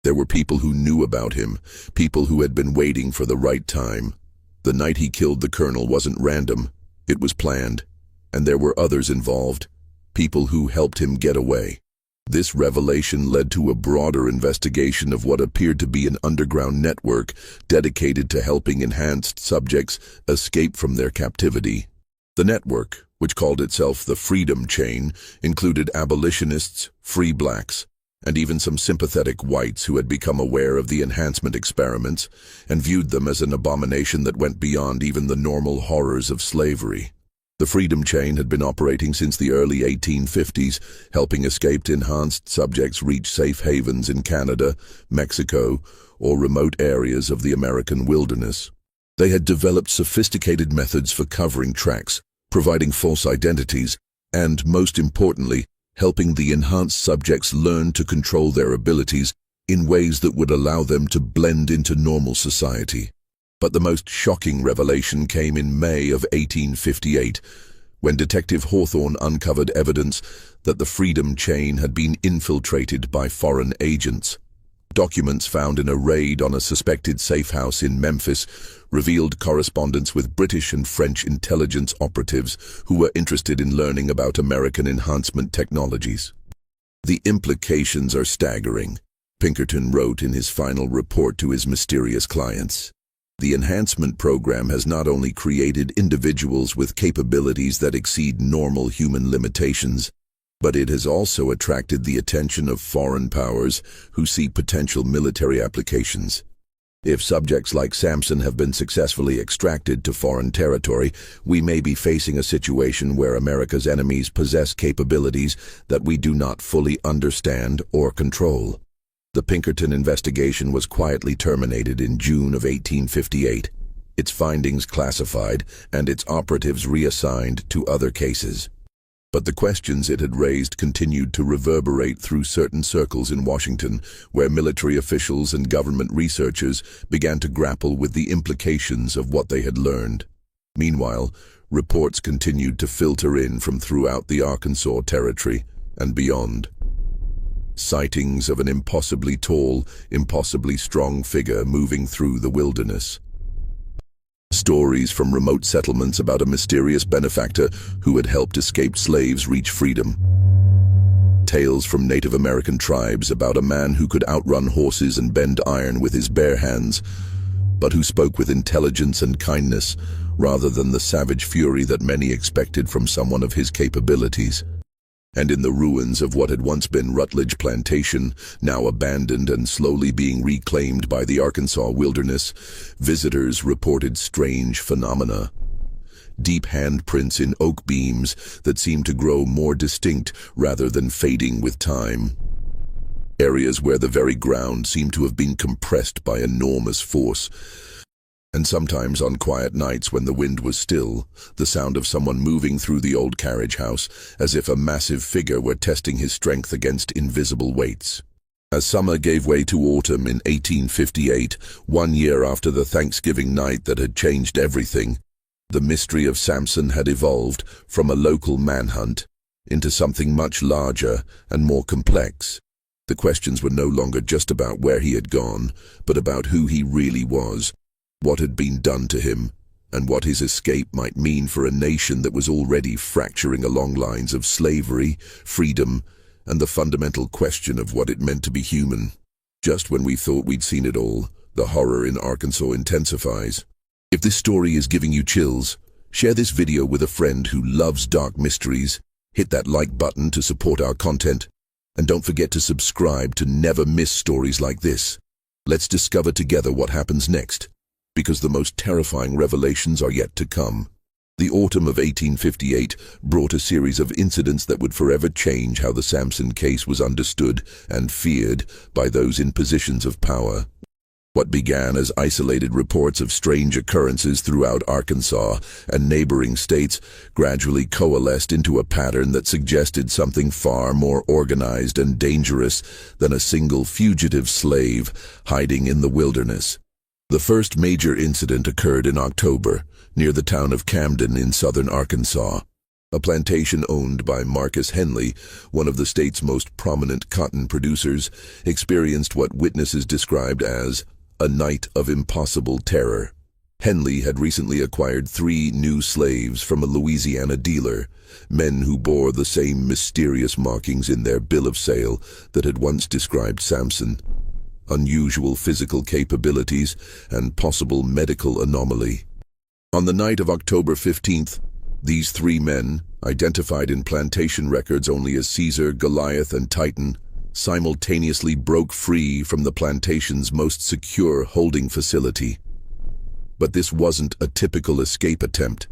S1: There were people who knew about him, people who had been waiting for the right time. The night he killed the colonel wasn't random, it was planned, and there were others involved, people who helped him get away. This revelation led to a broader investigation of what appeared to be an underground network dedicated to helping enhanced subjects escape from their captivity. The network, which called itself the Freedom Chain, included abolitionists, free blacks, and even some sympathetic whites who had become aware of the enhancement experiments and viewed them as an abomination that went beyond even the normal horrors of slavery. The Freedom Chain had been operating since the early 1850s, helping escaped enhanced subjects reach safe havens in Canada, Mexico, or remote areas of the American wilderness. They had developed sophisticated methods for covering tracks, providing false identities, and, most importantly, helping the enhanced subjects learn to control their abilities in ways that would allow them to blend into normal society. But the most shocking revelation came in May of 1858, when Detective Hawthorne uncovered evidence that the Freedom Chain had been infiltrated by foreign agents. Documents found in a raid on a suspected safe house in Memphis revealed correspondence with British and French intelligence operatives who were interested in learning about American enhancement technologies. "The implications are staggering," Pinkerton wrote in his final report to his mysterious clients. "The enhancement program has not only created individuals with capabilities that exceed normal human limitations, but it has also attracted the attention of foreign powers who see potential military applications. If subjects like Samson have been successfully extracted to foreign territory, we may be facing a situation where America's enemies possess capabilities that we do not fully understand or control." The Pinkerton investigation was quietly terminated in June of 1858, its findings classified and its operatives reassigned to other cases. But the questions it had raised continued to reverberate through certain circles in Washington, where military officials and government researchers began to grapple with the implications of what they had learned. Meanwhile, reports continued to filter in from throughout the Arkansas Territory and beyond. Sightings of an impossibly tall, impossibly strong figure moving through the wilderness. Stories from remote settlements about a mysterious benefactor who had helped escaped slaves reach freedom. Tales from Native American tribes about a man who could outrun horses and bend iron with his bare hands, but who spoke with intelligence and kindness rather than the savage fury that many expected from someone of his capabilities. And in the ruins of what had once been Rutledge Plantation, now abandoned and slowly being reclaimed by the Arkansas wilderness, visitors reported strange phenomena. Deep handprints in oak beams that seemed to grow more distinct rather than fading with time. Areas where the very ground seemed to have been compressed by enormous force. And sometimes on quiet nights when the wind was still, the sound of someone moving through the old carriage house, as if a massive figure were testing his strength against invisible weights. As summer gave way to autumn in 1858, 1 year after the Thanksgiving night that had changed everything, the mystery of Samson had evolved from a local manhunt into something much larger and more complex. The questions were no longer just about where he had gone, but about who he really was, what had been done to him, and what his escape might mean for a nation that was already fracturing along lines of slavery, freedom, and the fundamental question of what it meant to be human. Just when we thought we'd seen it all, the horror in Arkansas intensifies. If this story is giving you chills, share this video with a friend who loves dark mysteries, hit that like button to support our content, and don't forget to subscribe to never miss stories like this. Let's discover together what happens next, because the most terrifying revelations are yet to come. The autumn of 1858 brought a series of incidents that would forever change how the Samson case was understood and feared by those in positions of power. What began as isolated reports of strange occurrences throughout Arkansas and neighboring states gradually coalesced into a pattern that suggested something far more organized and dangerous than a single fugitive slave hiding in the wilderness. The first major incident occurred in October, near the town of Camden in southern Arkansas. A plantation owned by Marcus Henley, one of the state's most prominent cotton producers, experienced what witnesses described as a night of impossible terror. Henley had recently acquired 3 new slaves from a Louisiana dealer, men who bore the same mysterious markings in their bill of sale that had once described Samson: unusual physical capabilities and possible medical anomaly. On the night of October 15th, these 3 men, identified in plantation records only as Caesar, Goliath, and Titan, simultaneously broke free from the plantation's most secure holding facility. But this wasn't a typical escape attempt.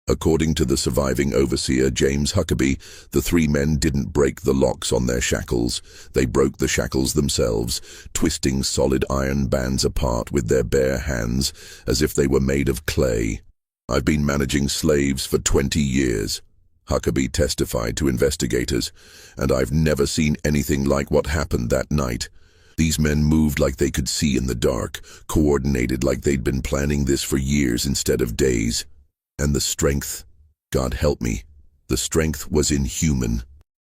S1: According to the surviving overseer, James Huckabee, the 3 men didn't break the locks on their shackles. They broke the shackles themselves, twisting solid iron bands apart with their bare hands as if they were made of clay. "I've been managing slaves for 20 years, Huckabee testified to investigators, "and I've never seen anything like what happened that night. These men moved like they could see in the dark, coordinated like they'd been planning this for years instead of days. And the strength, God help me, the strength was inhuman."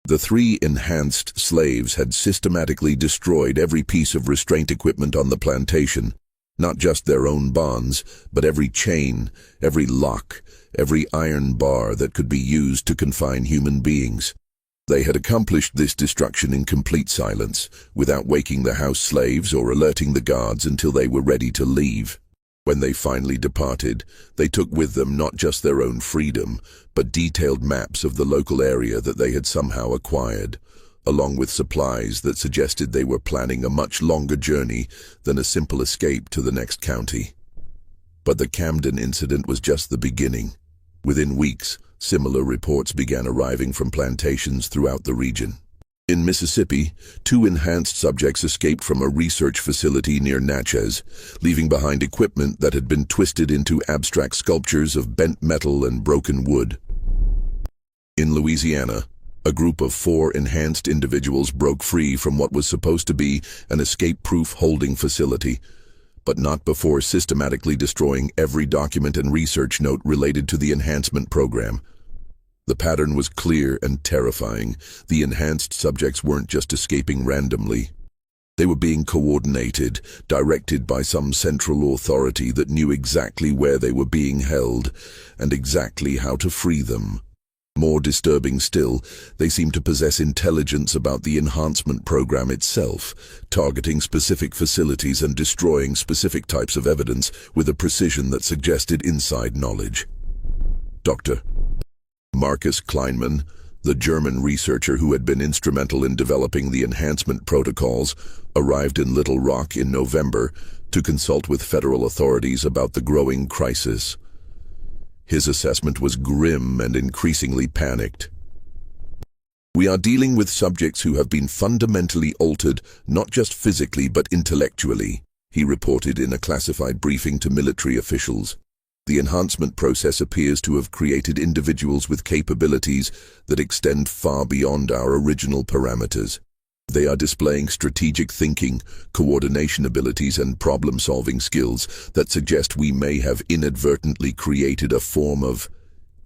S1: The 3 enhanced slaves had systematically destroyed every piece of restraint equipment on the plantation, not just their own bonds, but every chain, every lock, every iron bar that could be used to confine human beings. They had accomplished this destruction in complete silence, without waking the house slaves or alerting the guards until they were ready to leave. When they finally departed, they took with them not just their own freedom, but detailed maps of the local area that they had somehow acquired, along with supplies that suggested they were planning a much longer journey than a simple escape to the next county. But the Camden incident was just the beginning. Within weeks, similar reports began arriving from plantations throughout the region. In Mississippi, 2 enhanced subjects escaped from a research facility near Natchez, leaving behind equipment that had been twisted into abstract sculptures of bent metal and broken wood. In Louisiana, a group of 4 enhanced individuals broke free from what was supposed to be an escape-proof holding facility, but not before systematically destroying every document and research note related to the enhancement program. The pattern was clear and terrifying. The enhanced subjects weren't just escaping randomly. They were being coordinated, directed by some central authority that knew exactly where they were being held and exactly how to free them. More disturbing still, they seemed to possess intelligence about the enhancement program itself, targeting specific facilities and destroying specific types of evidence with a precision that suggested inside knowledge. Dr. Marcus Kleinman, the German researcher who had been instrumental in developing the enhancement protocols, arrived in Little Rock in November to consult with federal authorities about the growing crisis. His assessment was grim and increasingly panicked. "We are dealing with subjects who have been fundamentally altered, not just physically but intellectually. he reported in a classified briefing to military officials. The enhancement process appears to have created individuals with capabilities that extend far beyond our original parameters. They are displaying strategic thinking, coordination abilities, and problem-solving skills that suggest we may have inadvertently created a form of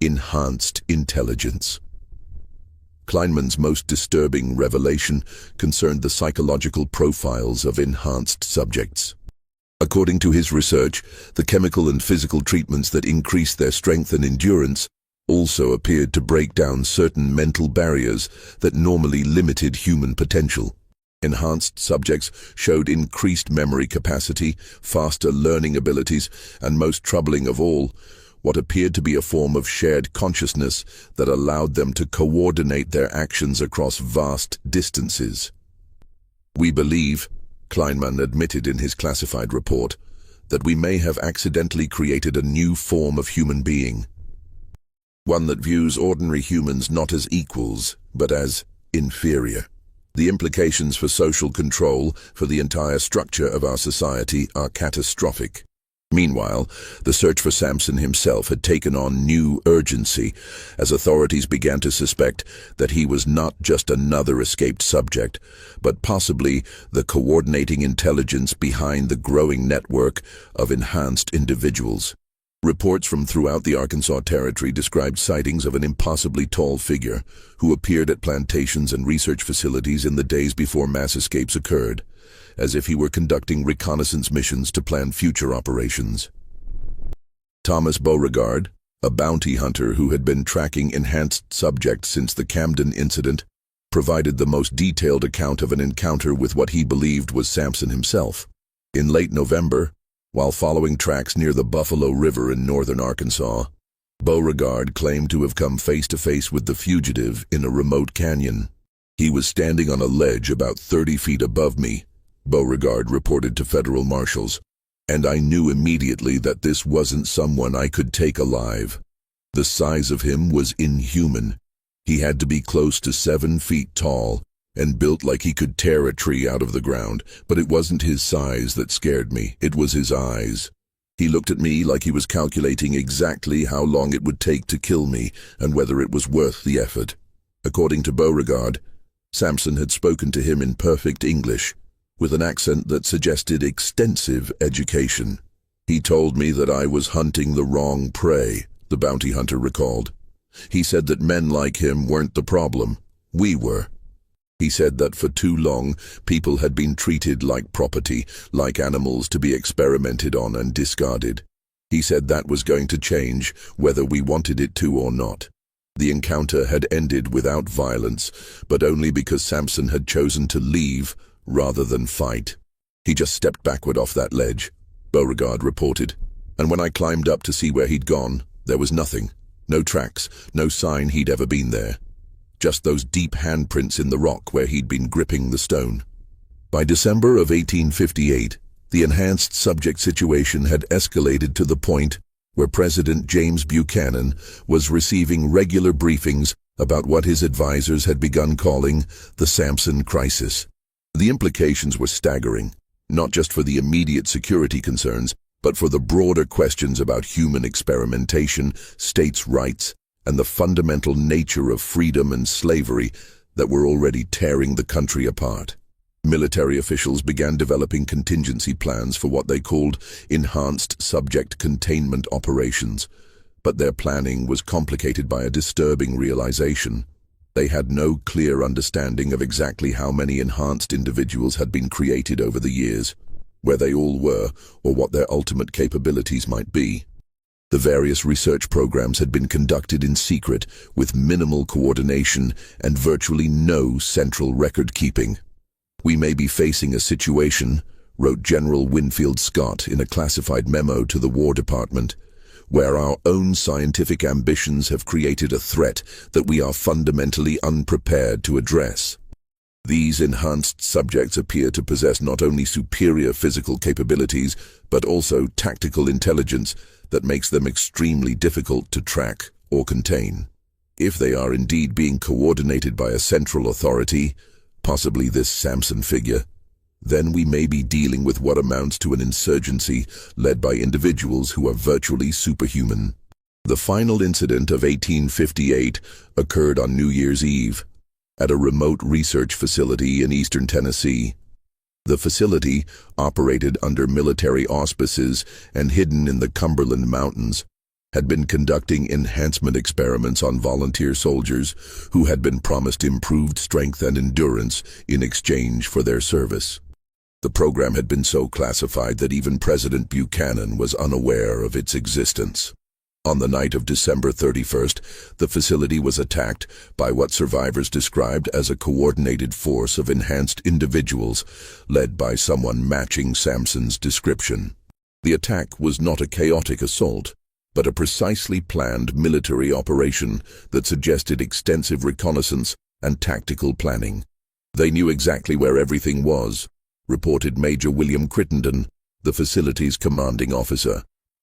S1: enhanced intelligence. Kleinman's most disturbing revelation concerned the psychological profiles of enhanced subjects. According to his research, the chemical and physical treatments that increased their strength and endurance also appeared to break down certain mental barriers that normally limited human potential. Enhanced subjects showed increased memory capacity, faster learning abilities, and most troubling of all, what appeared to be a form of shared consciousness that allowed them to coordinate their actions across vast distances. We believe, Kleinman admitted in his classified report, that we may have accidentally created a new form of human being, one that views ordinary humans not as equals, but as inferior. The implications for social control, for the entire structure of our society, are catastrophic. Meanwhile, the search for Samson himself had taken on new urgency as authorities began to suspect that he was not just another escaped subject, but possibly the coordinating intelligence behind the growing network of enhanced individuals. Reports from throughout the Arkansas Territory described sightings of an impossibly tall figure who appeared at plantations and research facilities in the days before mass escapes occurred, as if he were conducting reconnaissance missions to plan future operations. Thomas Beauregard, a bounty hunter who had been tracking enhanced subjects since the Camden incident, provided the most detailed account of an encounter with what he believed was Samson himself. In late November, while following tracks near the Buffalo River in northern Arkansas, Beauregard claimed to have come face to face with the fugitive in a remote canyon. He was standing on a ledge about 30 feet above me, Beauregard reported to federal marshals, and I knew immediately that this wasn't someone I could take alive. The size of him was inhuman. He had to be close to 7 feet tall and built like he could tear a tree out of the ground, but it wasn't his size that scared me, it was his eyes. He looked at me like he was calculating exactly how long it would take to kill me and whether it was worth the effort. According to Beauregard, Samson had spoken to him in perfect English, with an accent that suggested extensive education. He told me that I was hunting the wrong prey, the bounty hunter recalled. He said that men like him weren't the problem, we were. He said that for too long, people had been treated like property, like animals to be experimented on and discarded. He said that was going to change, whether we wanted it to or not. The encounter had ended without violence, but only because Samson had chosen to leave rather than fight. He just stepped backward off that ledge, Beauregard reported, and when I climbed up to see where he'd gone, there was nothing. No tracks, no sign he'd ever been there. Just those deep handprints in the rock where he'd been gripping the stone. By December of 1858, the enhanced subject situation had escalated to the point where President James Buchanan was receiving regular briefings about what his advisors had begun calling the Samson crisis. The implications were staggering, not just for the immediate security concerns, but for the broader questions about human experimentation, states' rights, and the fundamental nature of freedom and slavery that were already tearing the country apart. Military officials began developing contingency plans for what they called enhanced subject containment operations, but their planning was complicated by a disturbing realization. They had no clear understanding of exactly how many enhanced individuals had been created over the years, where they all were, or what their ultimate capabilities might be. The various research programs had been conducted in secret, with minimal coordination and virtually no central record-keeping. "We may be facing a situation," wrote General Winfield Scott in a classified memo to the War Department, "where our own scientific ambitions have created a threat that we are fundamentally unprepared to address." These enhanced subjects appear to possess not only superior physical capabilities, but also tactical intelligence that makes them extremely difficult to track or contain. If they are indeed being coordinated by a central authority, possibly this Samson figure, then we may be dealing with what amounts to an insurgency led by individuals who are virtually superhuman. The final incident of 1858 occurred on New Year's Eve at a remote research facility in eastern Tennessee. The facility, operated under military auspices and hidden in the Cumberland Mountains, had been conducting enhancement experiments on volunteer soldiers who had been promised improved strength and endurance in exchange for their service. The program had been so classified that even President Buchanan was unaware of its existence. On the night of December 31st, the facility was attacked by what survivors described as a coordinated force of enhanced individuals, led by someone matching Samson's description. The attack was not a chaotic assault, but a precisely planned military operation that suggested extensive reconnaissance and tactical planning. They knew exactly where everything was, reported Major William Crittenden, the facility's commanding officer.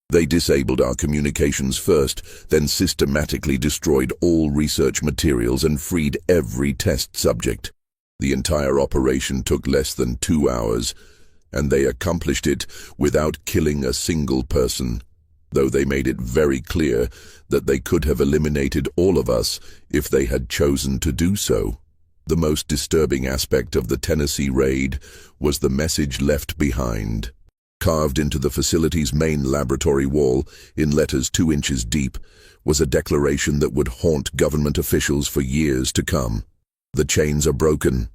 S1: They disabled our communications first, then systematically destroyed all research materials and freed every test subject. The entire operation took less than 2 hours, and they accomplished it without killing a single person, though they made it very clear that they could have eliminated all of us if they had chosen to do so. The most disturbing aspect of the Tennessee raid was the message left behind. Carved into the facility's main laboratory wall, in letters 2 inches deep, was a declaration that would haunt government officials for years to come. The chains are broken.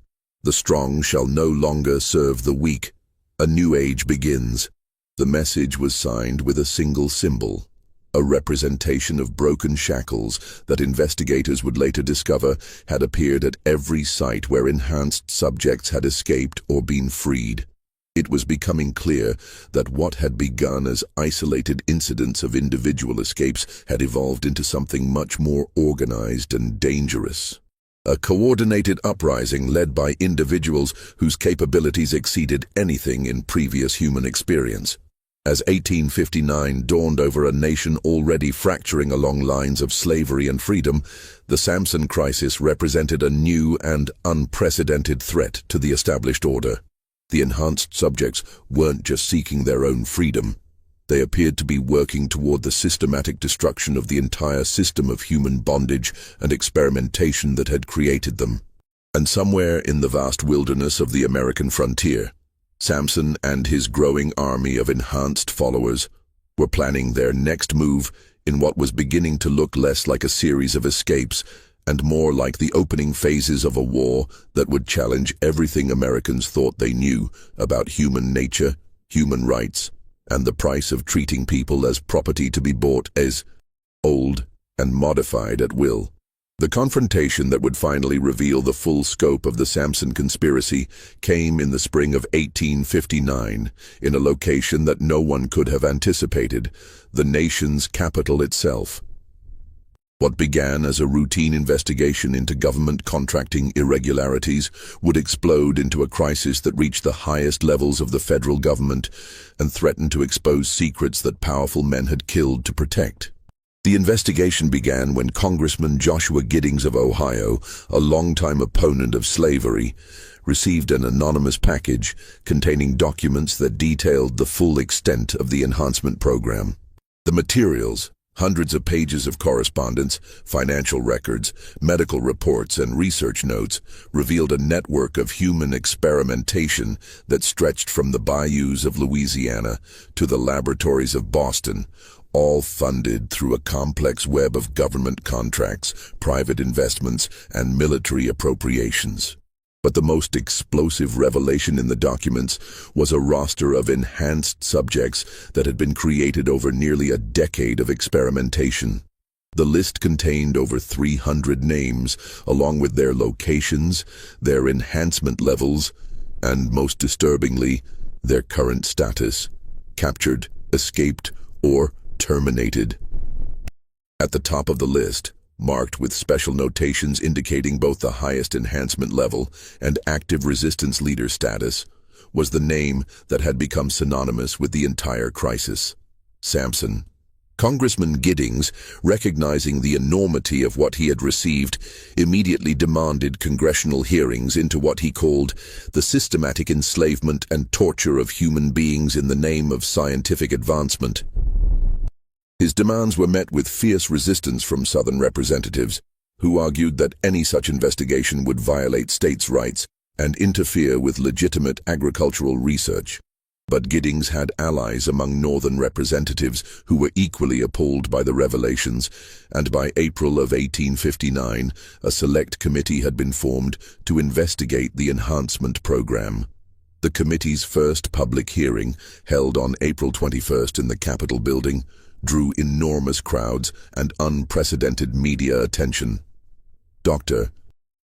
S1: The strong shall no longer serve the weak. A new age begins. The message was signed with a single symbol, a representation of broken shackles that investigators would later discover had appeared at every site where enhanced subjects had escaped or been freed. It was becoming clear that what had begun as isolated incidents of individual escapes had evolved into something much more organized and dangerous. A coordinated uprising led by individuals whose capabilities exceeded anything in previous human experience. As 1859 dawned over a nation already fracturing along lines of slavery and freedom, the Samson crisis represented a new and unprecedented threat to the established order. The enhanced subjects weren't just seeking their own freedom. They appeared to be working toward the systematic destruction of the entire system of human bondage and experimentation that had created them. And somewhere in the vast wilderness of the American frontier, Samson and his growing army of enhanced followers were planning their next move in what was beginning to look less like a series of escapes and more like the opening phases of a war that would challenge everything Americans thought they knew about human nature, human rights, and the price of treating people as property to be bought as old and modified at will. The confrontation that would finally reveal the full scope of the Samson conspiracy came in the spring of 1859, in a location that no one could have anticipated, the nation's capital itself. What began as a routine investigation into government contracting irregularities would explode into a crisis that reached the highest levels of the federal government and threatened to expose secrets that powerful men had killed to protect. The investigation began when Congressman Joshua Giddings of Ohio, a longtime opponent of slavery, received an anonymous package containing documents that detailed the full extent of the enhancement program. The materials, hundreds of pages of correspondence, financial records, medical reports, and research notes, revealed a network of human experimentation that stretched from the bayous of Louisiana to the laboratories of Boston, all funded through a complex web of government contracts, private investments, and military appropriations. But the most explosive revelation in the documents was a roster of enhanced subjects that had been created over nearly a decade of experimentation. The list contained over 300 names, along with their locations, their enhancement levels, and, most disturbingly, their current status: captured, escaped, or terminated. At the top of the list, marked with special notations indicating both the highest enhancement level and active resistance leader status, was the name that had become synonymous with the entire crisis: Samson. Congressman Giddings, recognizing the enormity of what he had received, immediately demanded congressional hearings into what he called the systematic enslavement and torture of human beings in the name of scientific advancement. His demands were met with fierce resistance from Southern representatives, who argued that any such investigation would violate states' rights and interfere with legitimate agricultural research. But Giddings had allies among Northern representatives who were equally appalled by the revelations, and by April of 1859, a select committee had been formed to investigate the enhancement program. The committee's first public hearing, held on April 21st in the Capitol building, drew enormous crowds and unprecedented media attention. Dr.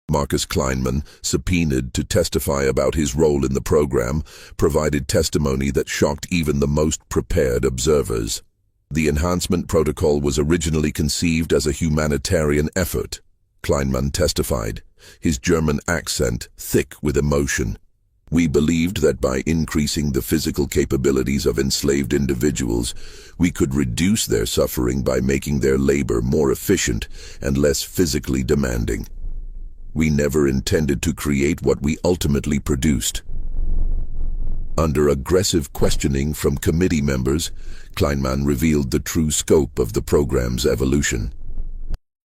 S1: Marcus Kleinman, subpoenaed to testify about his role in the program, provided testimony that shocked even the most prepared observers. The enhancement protocol was originally conceived as a humanitarian effort, Kleinman testified, his German accent thick with emotion. We believed that by increasing the physical capabilities of enslaved individuals, we could reduce their suffering by making their labor more efficient and less physically demanding. We never intended to create what we ultimately produced. Under aggressive questioning from committee members, Kleinman revealed the true scope of the program's evolution.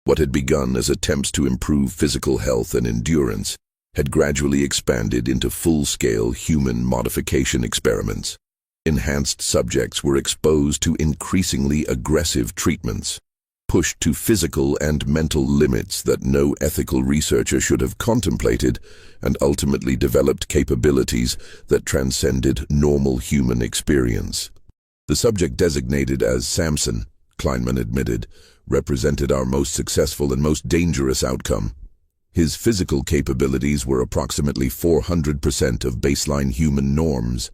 S1: What had begun as attempts to improve physical health and endurance had gradually expanded into full-scale human modification experiments. Enhanced subjects were exposed to increasingly aggressive treatments, pushed to physical and mental limits that no ethical researcher should have contemplated, and ultimately developed capabilities that transcended normal human experience. The subject designated as Samson, Kleinman admitted, represented our most successful and most dangerous outcome. His physical capabilities were approximately 400% of baseline human norms.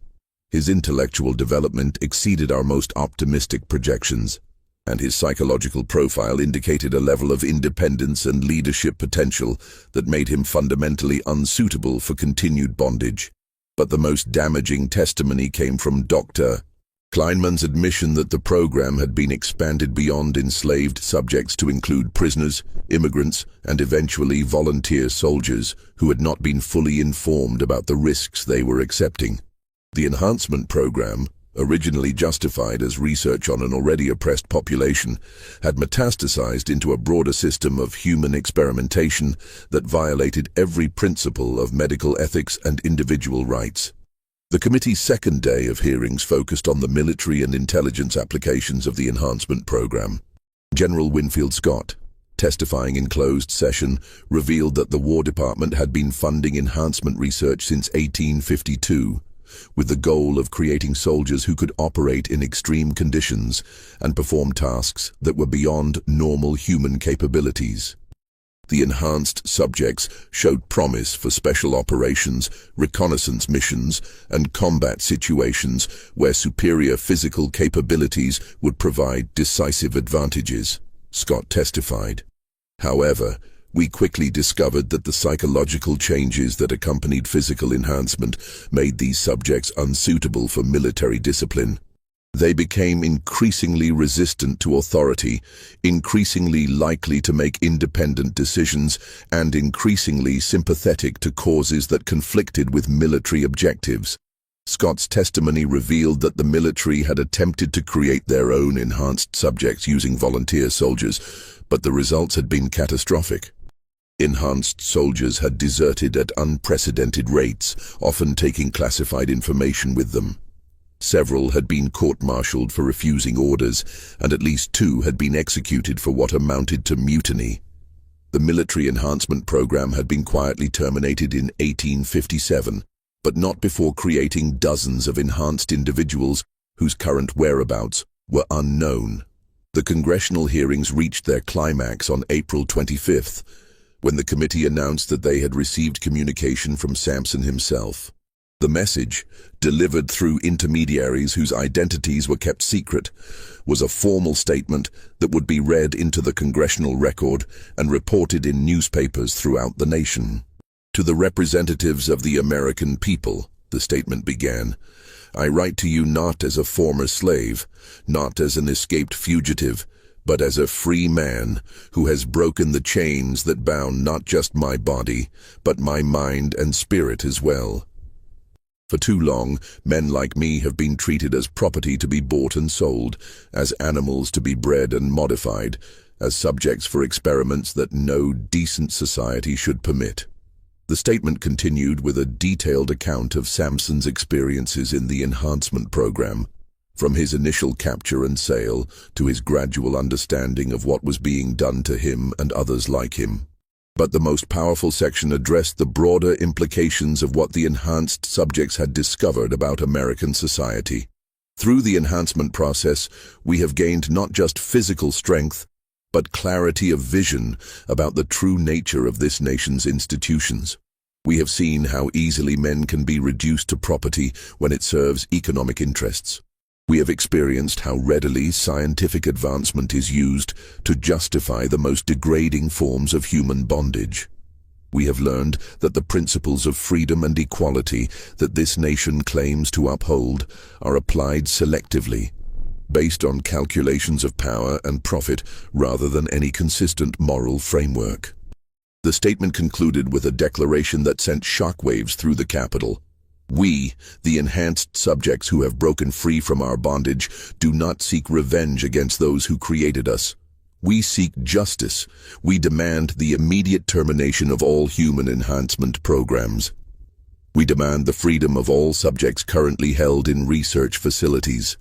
S1: His intellectual development exceeded our most optimistic projections, and his psychological profile indicated a level of independence and leadership potential that made him fundamentally unsuitable for continued bondage. But the most damaging testimony came from Dr. Kleinman's admission that the program had been expanded beyond enslaved subjects to include prisoners, immigrants, and eventually volunteer soldiers who had not been fully informed about the risks they were accepting. The enhancement program, originally justified as research on an already oppressed population, had metastasized into a broader system of human experimentation that violated every principle of medical ethics and individual rights. The committee's second day of hearings focused on the military and intelligence applications of the enhancement program. General Winfield Scott, testifying in closed session, revealed that the War Department had been funding enhancement research since 1852, with the goal of creating soldiers who could operate in extreme conditions and perform tasks that were beyond normal human capabilities. The enhanced subjects showed promise for special operations, reconnaissance missions, and combat situations where superior physical capabilities would provide decisive advantages, Scott testified. However, we quickly discovered that the psychological changes that accompanied physical enhancement made these subjects unsuitable for military discipline. They became increasingly resistant to authority, increasingly likely to make independent decisions, and increasingly sympathetic to causes that conflicted with military objectives. Scott's testimony revealed that the military had attempted to create their own enhanced subjects using volunteer soldiers, but the results had been catastrophic. Enhanced soldiers had deserted at unprecedented rates, often taking classified information with them. Several had been court-martialed for refusing orders, and at least 2 had been executed for what amounted to mutiny. The military enhancement program had been quietly terminated in 1857, but not before creating dozens of enhanced individuals whose current whereabouts were unknown. The congressional hearings reached their climax on April 25th, when the committee announced that they had received communication from Samson himself. The message, delivered through intermediaries whose identities were kept secret, was a formal statement that would be read into the congressional record and reported in newspapers throughout the nation. To the representatives of the American people, the statement began, I write to you not as a former slave, not as an escaped fugitive, but as a free man who has broken the chains that bound not just my body, but my mind and spirit as well. For too long, men like me have been treated as property to be bought and sold, as animals to be bred and modified, as subjects for experiments that no decent society should permit. The statement continued with a detailed account of Samson's experiences in the enhancement program, from his initial capture and sale to his gradual understanding of what was being done to him and others like him. But the most powerful section addressed the broader implications of what the enhanced subjects had discovered about American society. Through the enhancement process, we have gained not just physical strength, but clarity of vision about the true nature of this nation's institutions. We have seen how easily men can be reduced to property when it serves economic interests. We have experienced how readily scientific advancement is used to justify the most degrading forms of human bondage. We have learned that the principles of freedom and equality that this nation claims to uphold are applied selectively, based on calculations of power and profit rather than any consistent moral framework. The statement concluded with a declaration that sent shockwaves through the Capitol. We, the enhanced subjects who have broken free from our bondage, do not seek revenge against those who created us. We seek justice. We demand the immediate termination of all human enhancement programs. We demand the freedom of all subjects currently held in research facilities.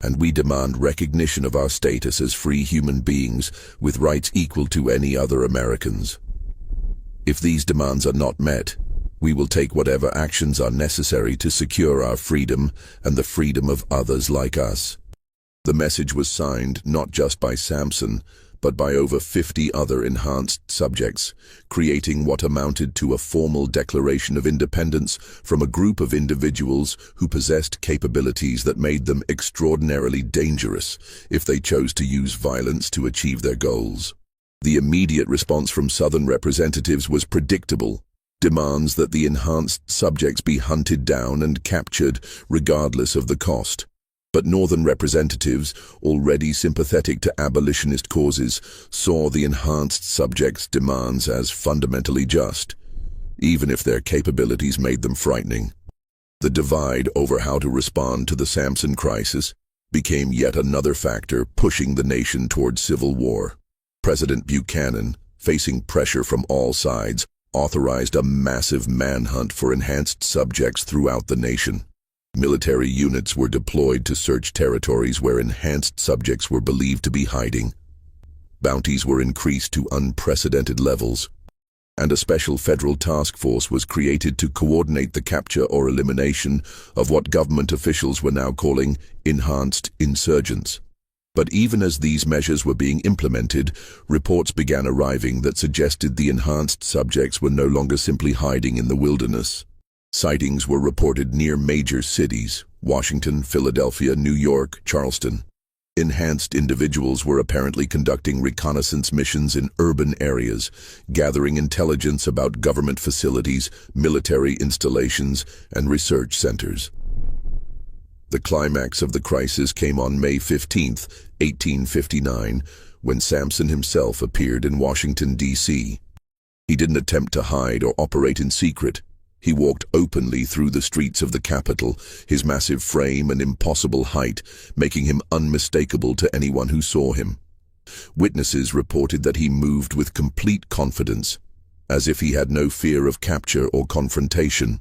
S1: And we demand recognition of our status as free human beings with rights equal to any other Americans. If these demands are not met, we will take whatever actions are necessary to secure our freedom and the freedom of others like us. The message was signed not just by Samson, but by over 50 other enhanced subjects, creating what amounted to a formal declaration of independence from a group of individuals who possessed capabilities that made them extraordinarily dangerous if they chose to use violence to achieve their goals. The immediate response from Southern representatives was predictable. Demands that the enhanced subjects be hunted down and captured regardless of the cost. But Northern representatives, already sympathetic to abolitionist causes, saw the enhanced subjects' demands as fundamentally just, even if their capabilities made them frightening. The divide over how to respond to the Samson crisis became yet another factor pushing the nation toward civil war. President Buchanan, facing pressure from all sides, authorized a massive manhunt for enhanced subjects throughout the nation. Military units were deployed to search territories where enhanced subjects were believed to be hiding. Bounties were increased to unprecedented levels, and a special federal task force was created to coordinate the capture or elimination of what government officials were now calling enhanced insurgents. But even as these measures were being implemented, reports began arriving that suggested the enhanced subjects were no longer simply hiding in the wilderness. Sightings were reported near major cities: Washington, Philadelphia, New York, Charleston. Enhanced individuals were apparently conducting reconnaissance missions in urban areas, gathering intelligence about government facilities, military installations, and research centers. The climax of the crisis came on May 15, 1859, when Samson himself appeared in Washington, D.C. He didn't attempt to hide or operate in secret. He walked openly through the streets of the Capitol, his massive frame and impossible height making him unmistakable to anyone who saw him. Witnesses reported that he moved with complete confidence, as if he had no fear of capture or confrontation.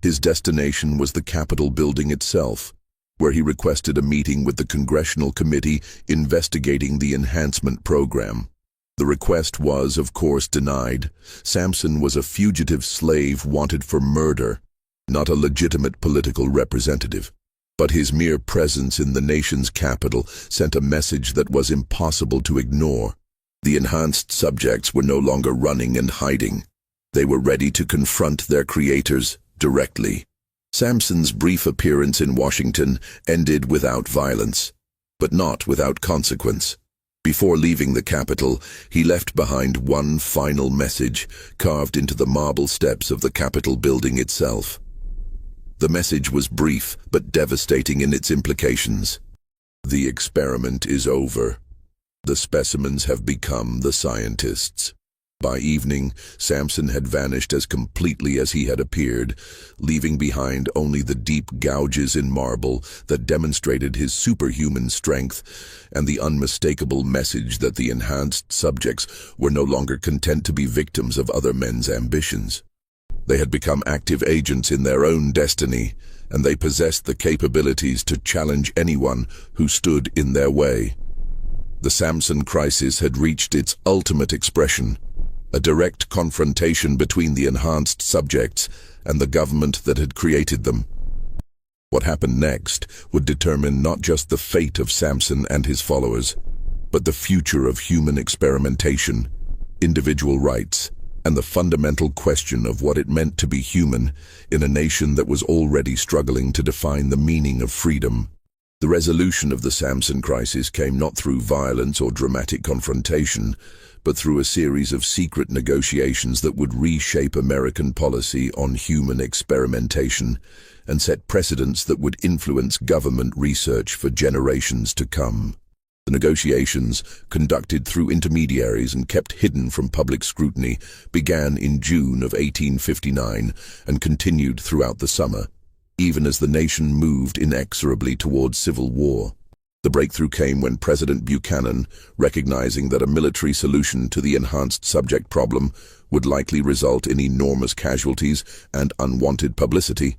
S1: His destination was the Capitol building itself, where he requested a meeting with the Congressional Committee investigating the enhancement program. The request was, of course, denied. Samson was a fugitive slave wanted for murder, not a legitimate political representative. But his mere presence in the nation's capital sent a message that was impossible to ignore. The enhanced subjects were no longer running and hiding. They were ready to confront their creators directly. Samson's brief appearance in Washington ended without violence, but not without consequence. Before leaving the Capitol, he left behind one final message carved into the marble steps of the Capitol building itself. The message was brief but devastating in its implications. The experiment is over. The specimens have become the scientists. By evening, Samson had vanished as completely as he had appeared, leaving behind only the deep gouges in marble that demonstrated his superhuman strength and the unmistakable message that the enhanced subjects were no longer content to be victims of other men's ambitions. They had become active agents in their own destiny, and they possessed the capabilities to challenge anyone who stood in their way. The Samson crisis had reached its ultimate expression, a direct confrontation between the enhanced subjects and the government that had created them. What happened next would determine not just the fate of Samson and his followers, but the future of human experimentation, individual rights, and the fundamental question of what it meant to be human in a nation that was already struggling to define the meaning of freedom. The resolution of the Samson crisis came not through violence or dramatic confrontation, but through a series of secret negotiations that would reshape American policy on human experimentation and set precedents that would influence government research for generations to come. The negotiations, conducted through intermediaries and kept hidden from public scrutiny, began in June of 1859 and continued throughout the summer, even as the nation moved inexorably towards civil war. The breakthrough came when President Buchanan, recognizing that a military solution to the enhanced subject problem would likely result in enormous casualties and unwanted publicity,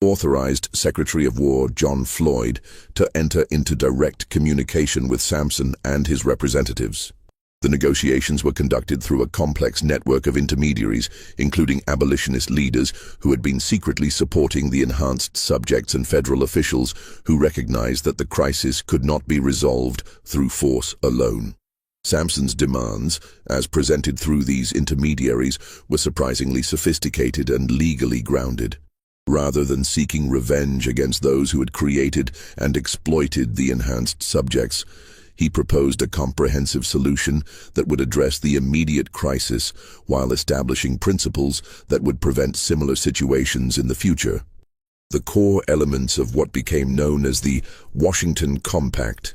S1: authorized Secretary of War John Floyd to enter into direct communication with Samson and his representatives. The negotiations were conducted through a complex network of intermediaries, including abolitionist leaders who had been secretly supporting the enhanced subjects and federal officials who recognized that the crisis could not be resolved through force alone. Samson's demands, as presented through these intermediaries, were surprisingly sophisticated and legally grounded. Rather than seeking revenge against those who had created and exploited the enhanced subjects, he proposed a comprehensive solution that would address the immediate crisis while establishing principles that would prevent similar situations in the future. The core elements of what became known as the Washington Compact,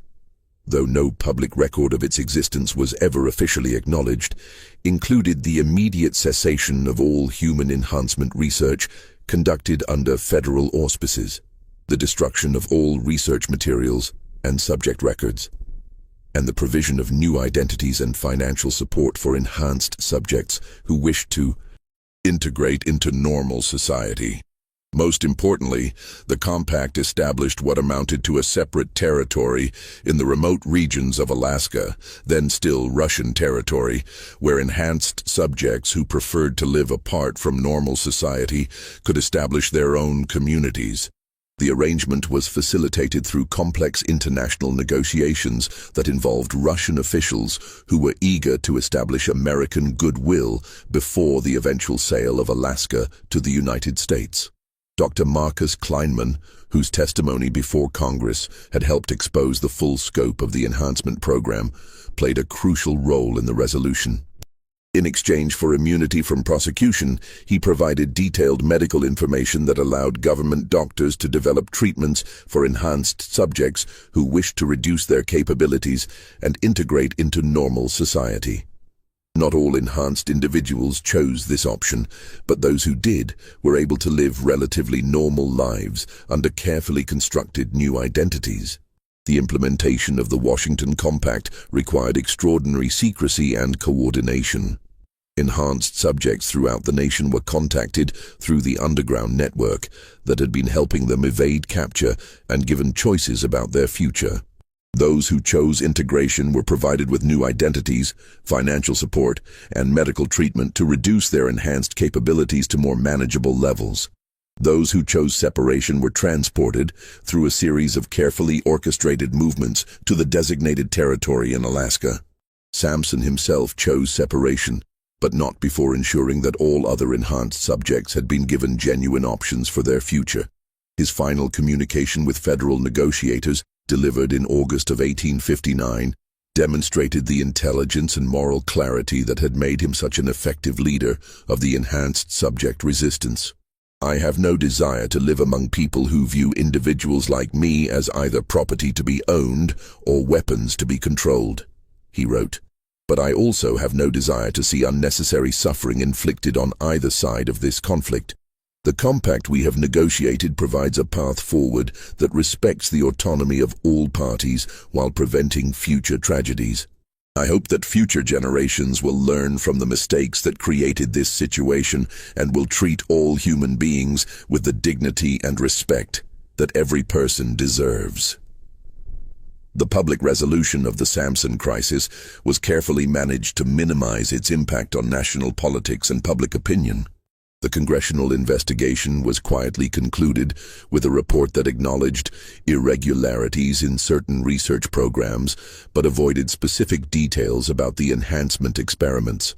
S1: though no public record of its existence was ever officially acknowledged, included the immediate cessation of all human enhancement research conducted under federal auspices, the destruction of all research materials and subject records, and the provision of new identities and financial support for enhanced subjects who wished to integrate into normal society. Most importantly, the compact established what amounted to a separate territory in the remote regions of Alaska, then still Russian territory, where enhanced subjects who preferred to live apart from normal society could establish their own communities. The arrangement was facilitated through complex international negotiations that involved Russian officials who were eager to establish American goodwill before the eventual sale of Alaska to the United States. Dr. Marcus Kleinman, whose testimony before Congress had helped expose the full scope of the enhancement program, played a crucial role in the resolution. In exchange for immunity from prosecution, he provided detailed medical information that allowed government doctors to develop treatments for enhanced subjects who wished to reduce their capabilities and integrate into normal society. Not all enhanced individuals chose this option, but those who did were able to live relatively normal lives under carefully constructed new identities. The implementation of the Washington Compact required extraordinary secrecy and coordination. Enhanced subjects throughout the nation were contacted through the underground network that had been helping them evade capture and given choices about their future. Those who chose integration were provided with new identities, financial support, and medical treatment to reduce their enhanced capabilities to more manageable levels. Those who chose separation were transported through a series of carefully orchestrated movements to the designated territory in Alaska. Samson himself chose separation, but not before ensuring that all other enhanced subjects had been given genuine options for their future. His final communication with federal negotiators, delivered in August of 1859, demonstrated the intelligence and moral clarity that had made him such an effective leader of the enhanced subject resistance. I have no desire to live among people who view individuals like me as either property to be owned or weapons to be controlled," he wrote. "But I also have no desire to see unnecessary suffering inflicted on either side of this conflict. The compact we have negotiated provides a path forward that respects the autonomy of all parties while preventing future tragedies. I hope that future generations will learn from the mistakes that created this situation and will treat all human beings with the dignity and respect that every person deserves." The public resolution of the Samson crisis was carefully managed to minimize its impact on national politics and public opinion. The congressional investigation was quietly concluded with a report that acknowledged irregularities in certain research programs but avoided specific details about the enhancement experiments.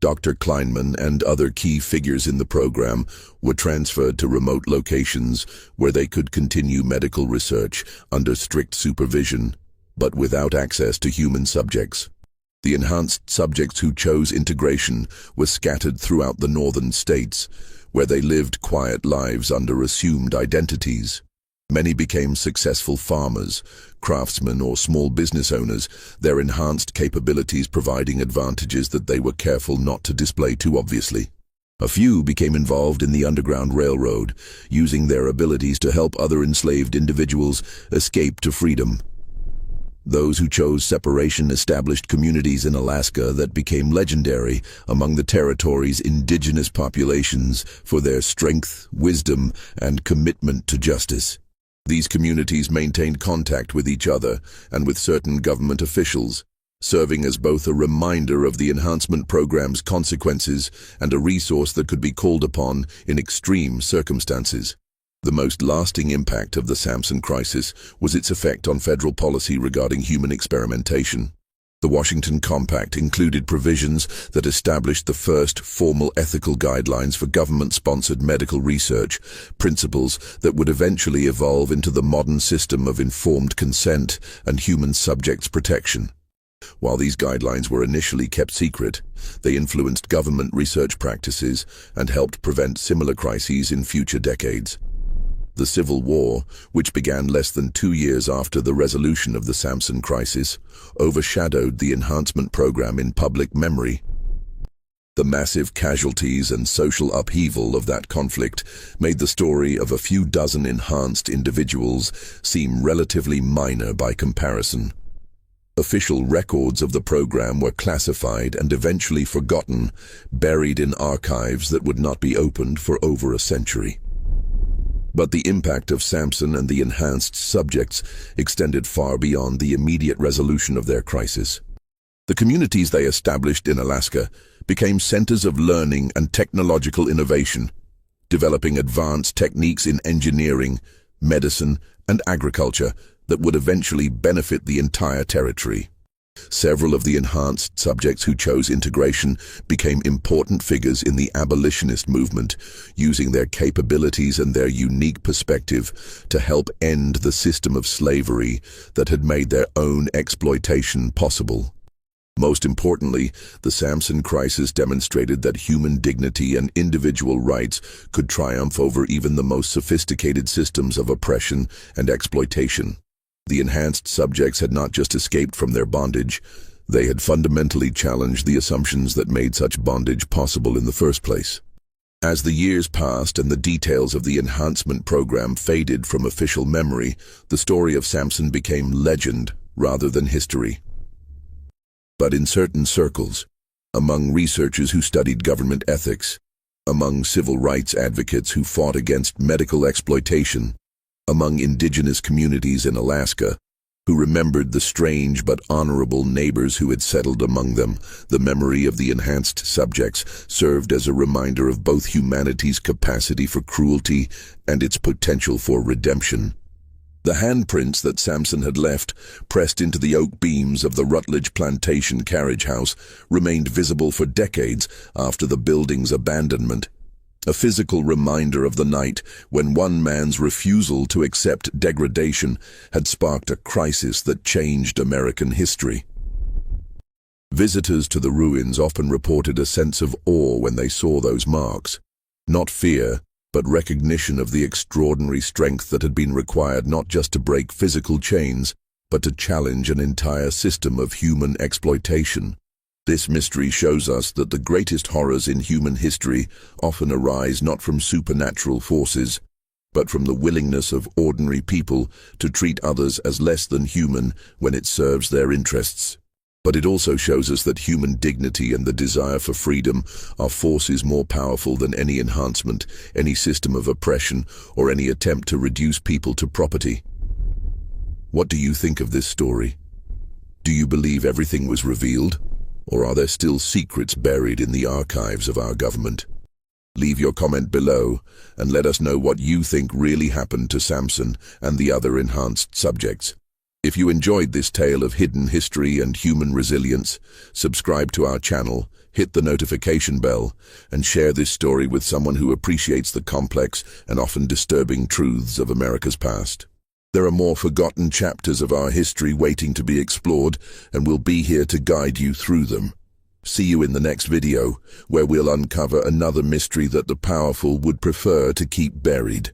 S1: Dr. Kleinman and other key figures in the program were transferred to remote locations where they could continue medical research under strict supervision, but without access to human subjects. The enhanced subjects who chose integration were scattered throughout the northern states, where they lived quiet lives under assumed identities. Many became successful farmers, craftsmen, or small business owners, their enhanced capabilities providing advantages that they were careful not to display too obviously. A few became involved in the Underground Railroad, using their abilities to help other enslaved individuals escape to freedom. Those who chose separation established communities in Alaska that became legendary among the territory's indigenous populations for their strength, wisdom, and commitment to justice. These communities maintained contact with each other and with certain government officials, serving as both a reminder of the enhancement program's consequences and a resource that could be called upon in extreme circumstances. The most lasting impact of the Samson crisis was its effect on federal policy regarding human experimentation. The Washington Compact included provisions that established the first formal ethical guidelines for government-sponsored medical research, principles that would eventually evolve into the modern system of informed consent and human subjects protection. While these guidelines were initially kept secret, they influenced government research practices and helped prevent similar crises in future decades. The Civil War, which began less than 2 years after the resolution of the Samson crisis, overshadowed the enhancement program in public memory. The massive casualties and social upheaval of that conflict made the story of a few dozen enhanced individuals seem relatively minor by comparison. Official records of the program were classified and eventually forgotten, buried in archives that would not be opened for over a century. But the impact of Samson and the enhanced subjects extended far beyond the immediate resolution of their crisis. The communities they established in Alaska became centers of learning and technological innovation, developing advanced techniques in engineering, medicine, and agriculture that would eventually benefit the entire territory. Several of the enhanced subjects who chose integration became important figures in the abolitionist movement, using their capabilities and their unique perspective to help end the system of slavery that had made their own exploitation possible. Most importantly, the Samson crisis demonstrated that human dignity and individual rights could triumph over even the most sophisticated systems of oppression and exploitation. The enhanced subjects had not just escaped from their bondage, they had fundamentally challenged the assumptions that made such bondage possible in the first place. As the years passed and the details of the enhancement program faded from official memory, the story of Samson became legend rather than history. But in certain circles, among researchers who studied government ethics, among civil rights advocates who fought against medical exploitation, among indigenous communities in Alaska, who remembered the strange but honorable neighbors who had settled among them, the memory of the enhanced subjects served as a reminder of both humanity's capacity for cruelty and its potential for redemption. The handprints that Samson had left, pressed into the oak beams of the Rutledge plantation carriage house, remained visible for decades after the building's abandonment. A physical reminder of the night when one man's refusal to accept degradation had sparked a crisis that changed American history. Visitors to the ruins often reported a sense of awe when they saw those marks. Not fear, but recognition of the extraordinary strength that had been required not just to break physical chains, but to challenge an entire system of human exploitation. This mystery shows us that the greatest horrors in human history often arise not from supernatural forces, but from the willingness of ordinary people to treat others as less than human when it serves their interests. But it also shows us that human dignity and the desire for freedom are forces more powerful than any enhancement, any system of oppression, or any attempt to reduce people to property. What do you think of this story? Do you believe everything was revealed? Or are there still secrets buried in the archives of our government? Leave your comment below and let us know what you think really happened to Samson and the other enhanced subjects. If you enjoyed this tale of hidden history and human resilience, subscribe to our channel, hit the notification bell, and share this story with someone who appreciates the complex and often disturbing truths of America's past. There are more forgotten chapters of our history waiting to be explored, and we'll be here to guide you through them. See you in the next video, where we'll uncover another mystery that the powerful would prefer to keep buried.